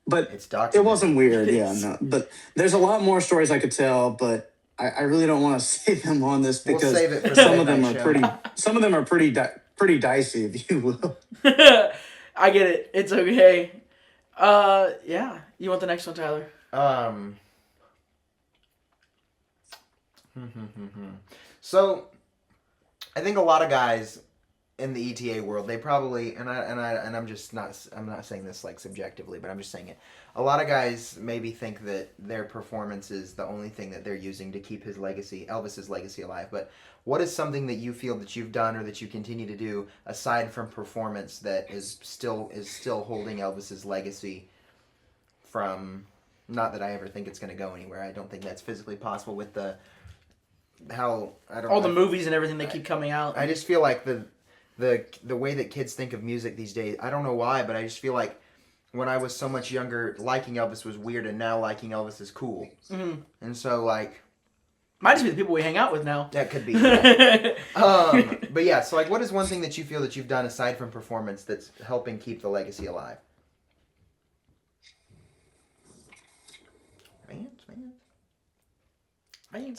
But it wasn't weird. Yeah, no. But there's a lot more stories I could tell, but I really don't want to say them on this because we'll save it for some of them are pretty dicey, if you will. I get it. It's okay. Yeah. You want the next one, Tyler? So, I think a lot of guys in the ETA world, they probably, I'm not saying this like subjectively, but I'm just saying it. A lot of guys maybe think that their performance is the only thing that they're using to keep Elvis's legacy alive. But what is something that you feel that you've done or that you continue to do aside from performance that is still holding Elvis's legacy from? Not that I ever think it's going to go anywhere. I don't think that's physically possible with the movies and everything that keep coming out. I just feel like the way that kids think of music these days, I don't know why, but I just feel like when I was so much younger, liking Elvis was weird, and now liking Elvis is cool. Mm-hmm. And so, like... Might just be the people we hang out with now. That could be. Yeah. But yeah, so like, what is one thing that you feel that you've done aside from performance that's helping keep the legacy alive?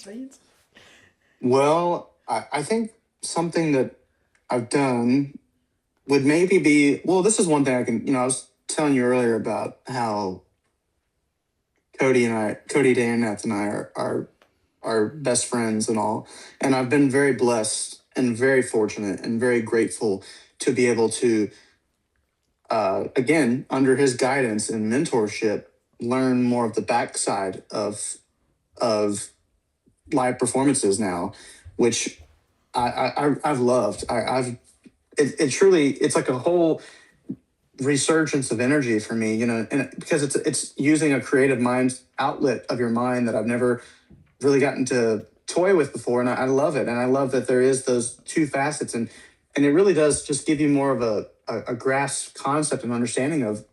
Fans. Well, I think something that I've done would maybe be, well, this is one thing I can, I was telling you earlier about how Cody Danath and I are best friends and all. And I've been very blessed and very fortunate and very grateful to be able to, again, under his guidance and mentorship, learn more of the backside of live performances now, which I've loved. It truly, it's like a whole resurgence of energy for me, and because it's using a creative mind outlet of your mind that I've never really gotten to toy with before, and I love it. And I love that there is those two facets, and it really does just give you more of a grasp concept and understanding of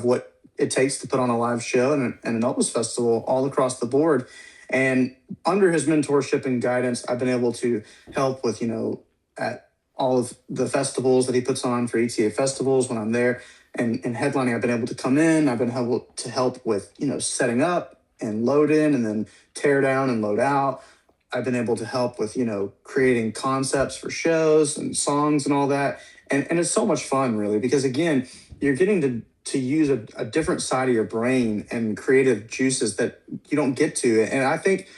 what it takes to put on a live show and an Elvis festival all across the board. And under his mentorship and guidance, I've been able to help with, at all of the festivals that he puts on for ETA festivals when I'm there and headlining. I've been able to come in. I've been able to help with, setting up and load in and then tear down and load out. I've been able to help with, creating concepts for shows and songs and all that. And it's so much fun, really, because, again, you're getting to use a different side of your brain and creative juices that you don't get to. And I think,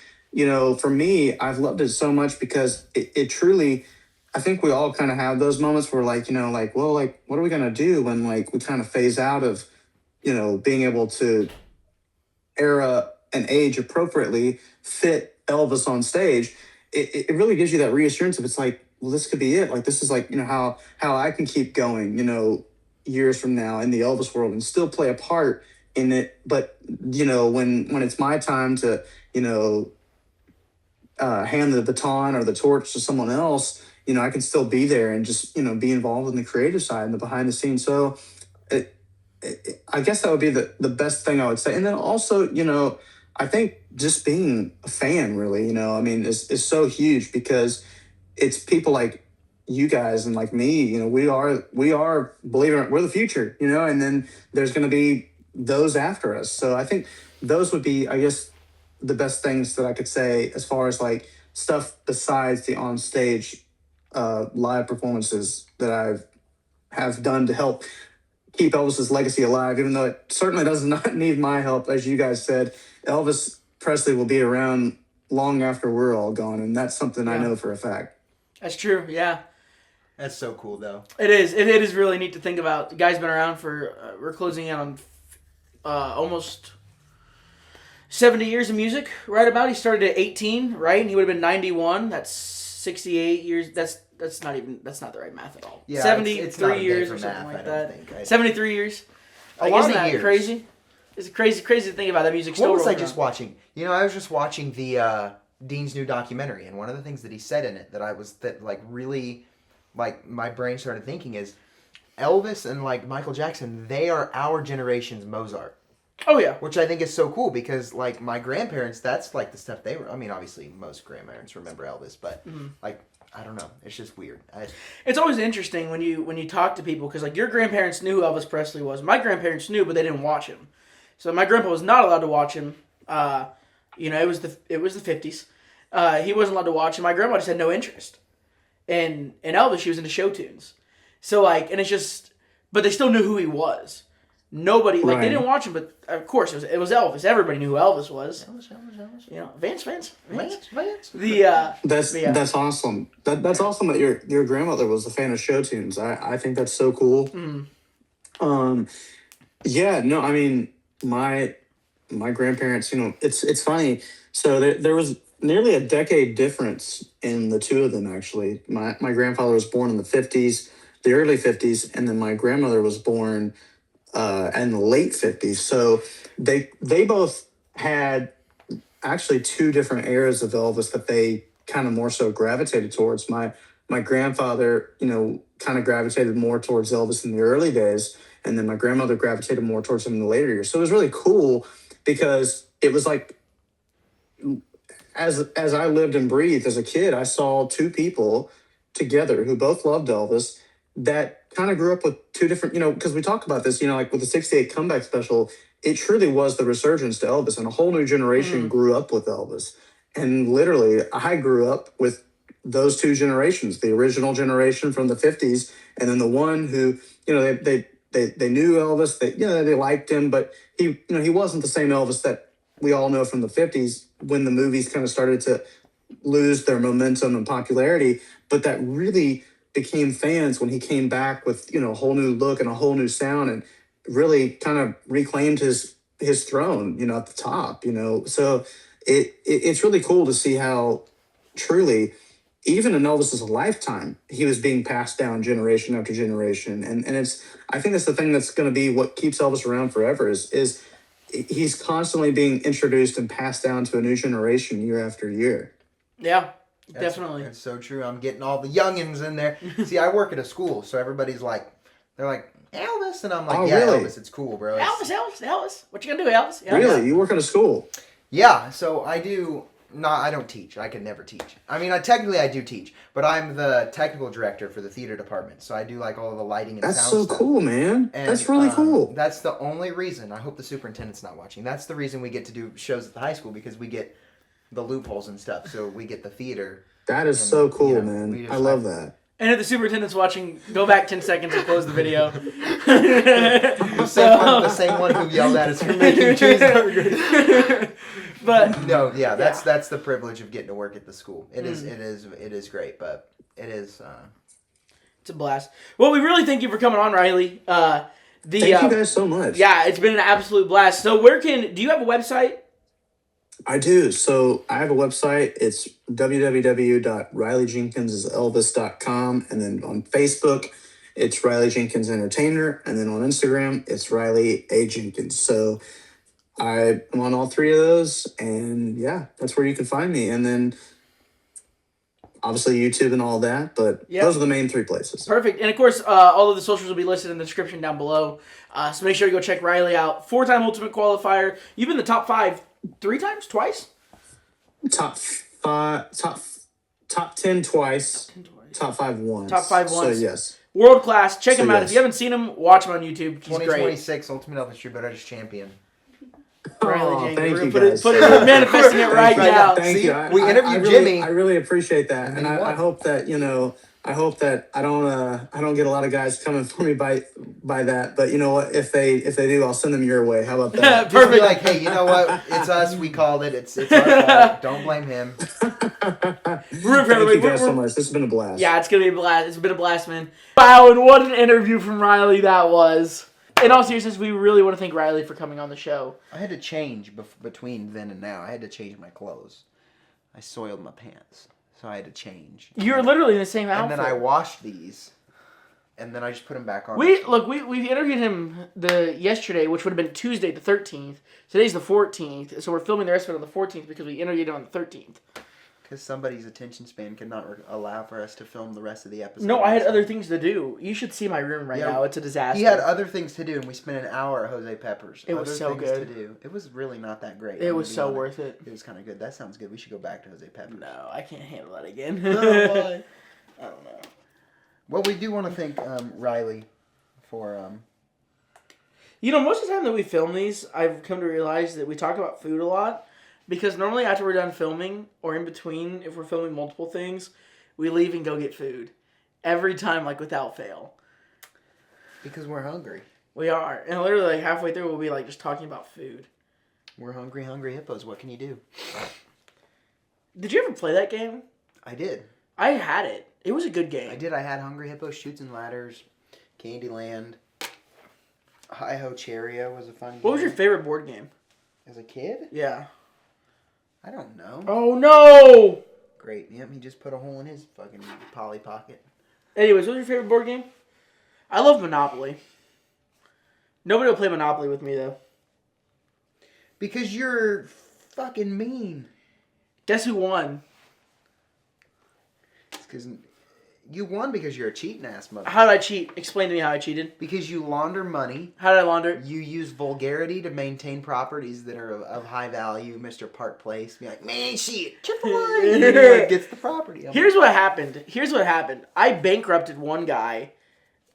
for me, I've loved it so much because it truly, I think we all kind of have those moments where what are we going to do when we kind of phase out of, being able to era and age appropriately fit Elvis on stage, it really gives you that reassurance of it's like, well, this could be it. Like, this is like, how I can keep going, years from now in the Elvis world and still play a part in it. But, when it's my time to, hand the baton or the torch to someone else, I can still be there and just, be involved in the creative side and the behind the scenes. So I guess that would be the best thing I would say. And then also, I think just being a fan really, is so huge because it's people like you guys and like me, we are, believe it or not, we're the future, and then there's going to be those after us. So I think those would be, I guess, the best things that I could say as far as like stuff besides the on stage live performances that have done to help keep Elvis's legacy alive, even though it certainly does not need my help. As you guys said, Elvis Presley will be around long after we're all gone, and that's something I know for a fact. That's true, yeah. That's so cool, though. It is. It is really neat to think about. The guy's been around for, we're closing in on almost 70 years of music, right about. He started at 18, right? And he would have been 91. That's 68 years. That's not the right math at all. Yeah, 73 it's not years or math, something like that. 73 years. A lot of years. Crazy? It's crazy to think about that music still. What was I just watching? I was just watching the Dean's new documentary, and one of the things that he said in it that really, like, my brain started thinking is Elvis and like Michael Jackson, they are our generation's Mozart. Oh yeah. Which I think is so cool because like my grandparents, that's like the stuff they were. I mean, obviously most grandparents remember Elvis, but like I don't know, it's just weird. It's always interesting when you talk to people because like your grandparents knew who Elvis Presley was. My grandparents knew, but they didn't watch him. So my grandpa was not allowed to watch him. It was the 50s. He wasn't allowed to watch him. My grandma just had no interest. And Elvis, she was into show tunes. So like, and it's just, but they still knew who he was. Nobody, like, they didn't watch him, but of course it was Elvis. Everybody knew who Elvis was. Elvis. Vance. That's awesome. That's awesome that your grandmother was a fan of show tunes. I think that's so cool. Yeah, no, I mean, my grandparents, it's funny. So there was nearly a decade difference in the two of them, actually. My grandfather was born in the 50s, the early 50s, and then my grandmother was born in the late 50s. So they both had actually two different eras of Elvis that they kind of more so gravitated towards. My grandfather, kind of gravitated more towards Elvis in the early days, and then my grandmother gravitated more towards him in the later years. So it was really cool because it was like, as I lived and breathed as a kid, I saw two people together who both loved Elvis that kind of grew up with two different, because we talk about this, like with the 68 comeback special, it truly was the resurgence to Elvis, and a whole new generation grew up with Elvis. And literally, I grew up with those two generations, the original generation from the 50s, and then the one who, they knew Elvis, they liked him, but he wasn't the same Elvis that we all know from the 50s when the movies kind of started to lose their momentum and popularity, but that really became fans when he came back with, a whole new look and a whole new sound and really kind of reclaimed his throne, at the top, So it's really cool to see how truly, even in Elvis's lifetime, he was being passed down generation after generation. And I think that's the thing that's going to be what keeps Elvis around forever is he's constantly being introduced and passed down to a new generation year after year. Yeah, definitely. That's so true. I'm getting all the youngins in there. See, I work at a school, so everybody's like, they're like, Elvis? And I'm like, really? Elvis, it's cool, bro. Elvis. What you gonna do, Elvis? Yeah. Really? You work at a school? Yeah, so I do. No, I don't teach. I can never teach. I mean, technically I do teach, but I'm the technical director for the theater department. So I do like all of the lighting and sound stuff. That's so cool, man. And, that's really cool. That's the only reason. I hope the superintendent's not watching. That's the reason we get to do shows at the high school, because we get the loopholes and stuff. So we get the theater. That is so cool, man. I love that. And if the superintendent's watching, go back 10 seconds and close the video. the same one who yelled at us for making cheeseburgers. But no, yeah, that's the privilege of getting to work at the school. It is great, but it is it's a blast. Well, we really thank you for coming on, Riley. Thank you guys so much. Yeah, it's been an absolute blast. So do you have a website? I do. So I have a website. It's www.rileyjenkinselvis.com. And then on Facebook, it's Riley Jenkins Entertainer. And then on Instagram, it's Riley A. Jenkins. So I'm on all three of those. And yeah, that's where you can find me. And then obviously YouTube and all that. But those are the main three places. Perfect. And of course, all of the socials will be listed in the description down below. So make sure to go check Riley out. 4-time Ultimate Qualifier. You've been the top 5 3 times? Twice? Top 10 twice. Top 5 once. Top 5 once. So yes. World class. Check him out. If you haven't seen him, watch him on YouTube. He's 2026 Ultimate Elvis Distributors Champion. Riley Jenkins. Thank you guys. We're manifesting it right now. Thank you. We interviewed Jimmy. I really appreciate that, and I hope that I hope that I don't get a lot of guys coming for me by that. But you know what? If they do, I'll send them your way. How about that? Perfect. Be like, hey, you know what? It's us. We called it. It's our fault. Don't blame him. Thank you guys so much. This has been a blast. Yeah, it's gonna be a blast. It's been a blast, man. Wow, and what an interview from Riley that was. In all seriousness, we really want to thank Riley for coming on the show. I had to change between then and now. I had to change my clothes. I soiled my pants. So I had to change. You're literally in the same outfit. And then I washed these. And then I just put them back on. We interviewed him yesterday, which would have been Tuesday the 13th. Today's the 14th. So we're filming the rest of it on the 14th because we interviewed him on the 13th. Because somebody's attention span could not allow for us to film the rest of the episode. No, I had other things to do. You should see my room right now. It's a disaster. He had other things to do, and we spent an hour at Jose Pepper's. It was so good. To do. It was really not that great. It was so worth it. It was kind of good. That sounds good. We should go back to Jose Pepper's. No, I can't handle that again. No, why? I don't know. Well, we do want to thank Riley for... most of the time that we film these, I've come to realize that we talk about food a lot. Because normally after we're done filming, or in between, if we're filming multiple things, we leave and go get food. Every time, without fail. Because we're hungry. We are. And literally, halfway through, we'll be, just talking about food. We're hungry hippos. What can you do? Did you ever play that game? I did. I had it. It was a good game. I did. I had Hungry Hippos, Chutes and Ladders, Candyland. Hi-Ho Cheerio was a fun game. What was your favorite board game? As a kid? Yeah. I don't know. Oh, no! Great. Yep, he just put a hole in his fucking Polly Pocket. Anyways, what was your favorite board game? I love Monopoly. Nobody will play Monopoly with me, though. Because you're fucking mean. Guess who won? It's because... You won because you're a cheating ass motherfucker. How did I cheat? Explain to me how I cheated. Because you launder money. How did I launder it? You use vulgarity to maintain properties that are of high value. Mr. Park Place. Be like, man, shit, Chick-fil-A. And he gets the property. Here's what happened. I bankrupted one guy.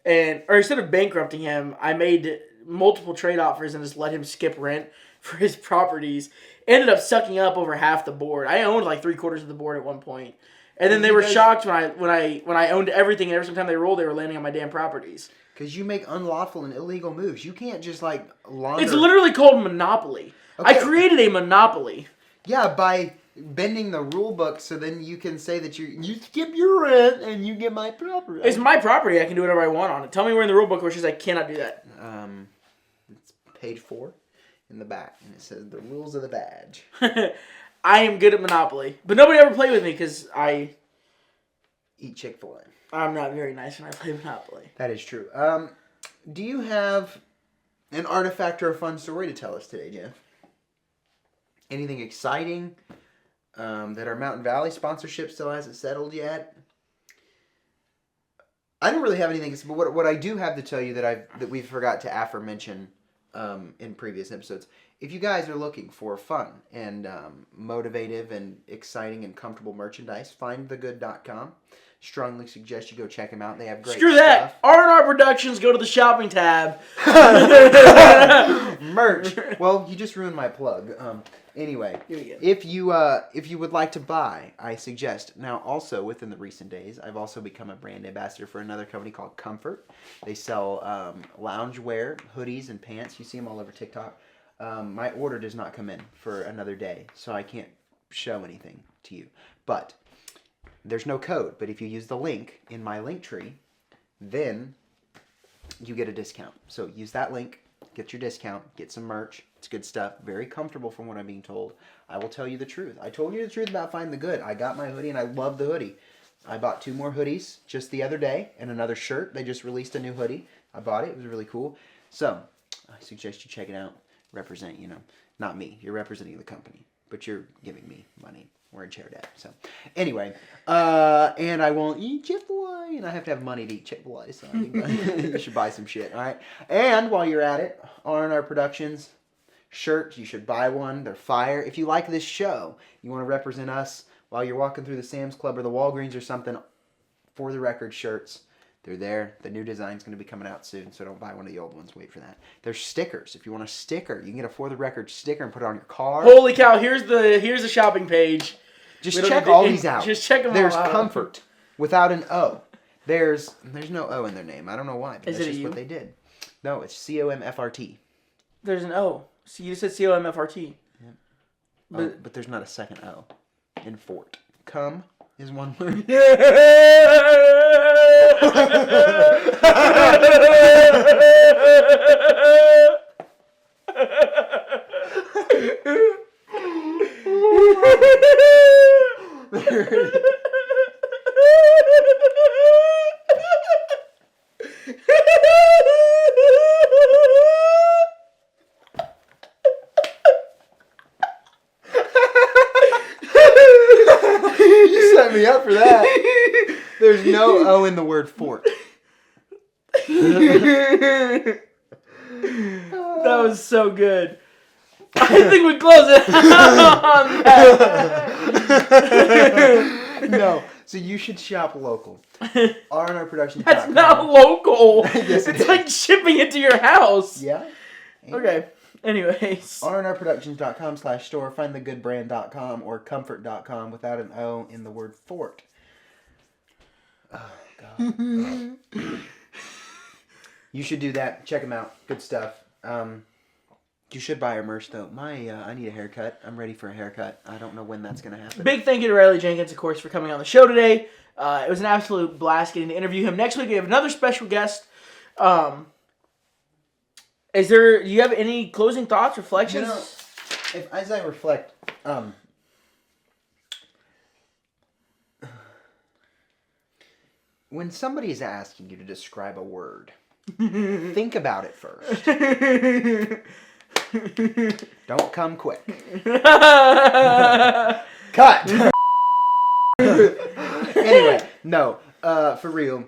Or instead of bankrupting him, I made multiple trade offers and just let him skip rent for his properties. Ended up sucking up over half the board. I owned 3/4 of the board at one point. And then they were shocked when I owned everything, and every single time they rolled, they were landing on my damn properties. Because you make unlawful and illegal moves. You can't just launder. It's literally called Monopoly. Okay. I created a monopoly. Yeah, by bending the rule book so then you can say that you skip your rent and you get my property. It's my property. I can do whatever I want on it. Tell me where in the rule book where it says I cannot do that. It's page 4 in the back, and it says the rules of the badge. I am good at Monopoly. But nobody ever played with me because I... eat Chick-fil-A. I'm not very nice when I play Monopoly. That is true. Do you have an artifact or a fun story to tell us today, Jeff? Anything exciting? That our Mountain Valley sponsorship still hasn't settled yet? I don't really have anything, but what I do have to tell you that we forgot to aforemention in previous episodes. If you guys are looking for fun and motivative and exciting and comfortable merchandise, findthegood.com. Strongly suggest you go check them out. They have great Screw stuff. that. R&R Productions, go to the shopping tab. Merch. Well, you just ruined my plug. Anyway, if you would like to buy, I suggest. Now, also within the recent days, I've also become a brand ambassador for another company called Comfort. They sell loungewear, hoodies, and pants. You see them all over TikTok. My order does not come in for another day, so I can't show anything to you. But there's no code. But if you use the link in my link tree, then you get a discount. So use that link, get your discount, get some merch. It's good stuff. Very comfortable from what I'm being told. I will tell you the truth. I told you the truth about Find the Good. I got my hoodie and I love the hoodie. I bought 2 more hoodies just the other day and another shirt. They just released a new hoodie. I bought it. It was really cool. So I suggest you check it out. Represent, not me. You're representing the company, but you're giving me money. We're in charity. So anyway, and I won't eat Chick-fil-A, and I have to have money to eat Chick-fil-A, so you should buy some shit, all right? And while you're at it, R&R Productions shirts, you should buy one. They're fire. If you like this show, you want to represent us while you're walking through the Sam's Club or the Walgreens or something, For the Record shirts, they're there. The new design's going to be coming out soon, so don't buy one of the old ones. Wait for that. There's stickers. If you want a sticker, you can get a For the Record sticker and put it on your car. Holy cow! Here's the shopping page. Just check all these out. Just check them There's all out. There's Comfort without an O. There's no O in their name. I don't know why, but Is that's it just you? what they did. No, it's COMFRT. There's an O. So you said COMFRT. Yeah. But there's not a second O in Fort. Come is one word. You set me up for that. There's no O in the word fort. That was so good. I think we close it out on that. No. So you should shop local. R&R Productions. That's not local. Yes, it's like shipping it to your house. Yeah. Okay. Anyways. rnrproductions.com/store, findthegoodbrand.com, or comfort.com without an O in the word fort. Oh, God. You should do that. Check them out. Good stuff. You should buy our merch, though. I need a haircut. I'm ready for a haircut. I don't know when that's going to happen. Big thank you to Riley Jenkins, of course, for coming on the show today. It was an absolute blast getting to interview him. Next week, we have another special guest. Do you have any closing thoughts, reflections? As I reflect, when somebody is asking you to describe a word, think about it first. Don't come quick. Cut! Anyway, no, for real,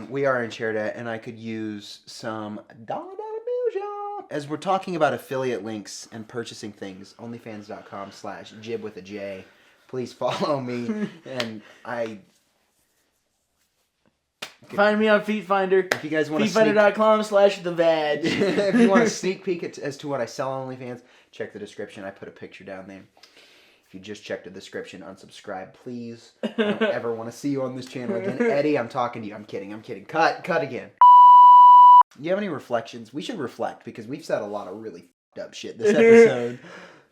we are in charity, and I could use some dollar bills, y'all. As we're talking about affiliate links and purchasing things, onlyfans.com/jib with a J. Please follow me, and Find me on Feet Finder. If you guys want to feetfinder.com/thevag. If you want a sneak peek as to what I sell on OnlyFans, check the description. I put a picture down there. If you just check the description, unsubscribe, please. I don't ever want to see you on this channel again. Eddie, I'm talking to you. I'm kidding. Cut again. Do you have any reflections? We should reflect because we've said a lot of really f***ed up shit this episode.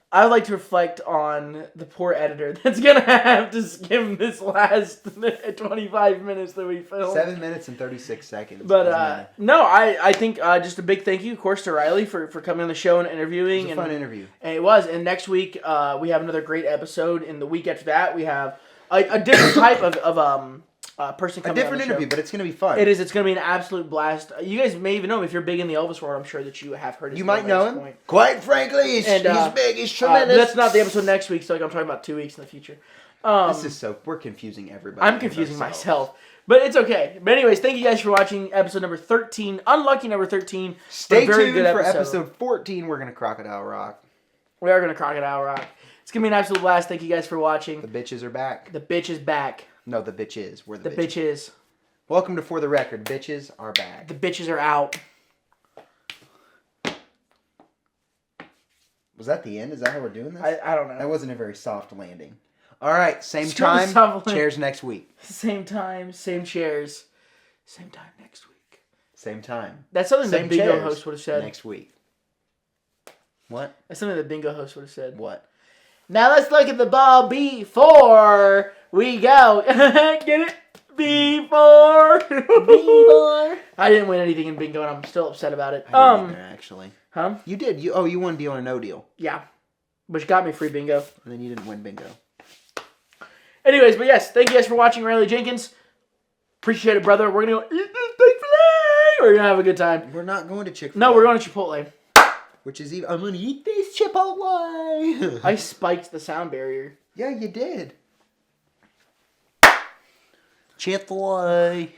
I would like to reflect on the poor editor that's going to have to skim this last 25 minutes that we filmed. 7 minutes and 36 seconds. But, no, I think just a big thank you, of course, to Riley for coming on the show and interviewing. It was a fun interview. And it was. And next week, we have another great episode. And the week after that, we have a different type of person coming on a different interview, but it's going to be fun. It is. It's going to be an absolute blast. You guys may even know him. If you're big in the Elvis world, I'm sure that you have heard his name. You might know him. Point. Quite frankly, he's big. He's tremendous. That's not the episode next week, so I'm talking about 2 weeks in the future. This is we're confusing everybody. I'm confusing myself. But it's okay. But anyways, thank you guys for watching episode number 13. Unlucky number 13. Stay tuned for episode 14. We're going to Crocodile Rock. We are going to Crocodile Rock. It's going to be an absolute blast. Thank you guys for watching. The bitches are back. The bitch is back. No, the bitch is. We're the bitches. The bitch is. Welcome to For the Record. Bitches are back. The bitches are out. Was that the end? Is that how we're doing this? I don't know. That wasn't a very soft landing. All right, same time. Chairs next week. Same time, same chairs. Same time next week. Same time. That's something the bingo host would have said. Next week. What? That's something the bingo host would have said. What? Now let's look at the ball before we go. Get it? B4. B4. I didn't win anything in bingo, and I'm still upset about it. I didn't either, actually. Huh? You did. You won Deal or No Deal. Yeah. Which got me free bingo. And then you didn't win bingo. Anyways, but yes, thank you guys for watching Riley Jenkins. Appreciate it, brother. We're going to go eat this Chick-fil-A. We're going to have a good time. We're not going to Chick-fil-A. No, we're going to Chipotle. Which is even... I'm going to eat this Chipotle. I spiked the sound barrier. Yeah, you did. Chick-fil-A.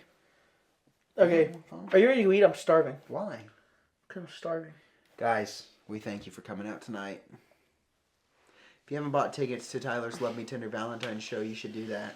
Okay. Are you ready to eat? I'm starving. Why? Because I'm starving. Guys, we thank you for coming out tonight. If you haven't bought tickets to Tyler's Love Me Tender Valentine's show, you should do that.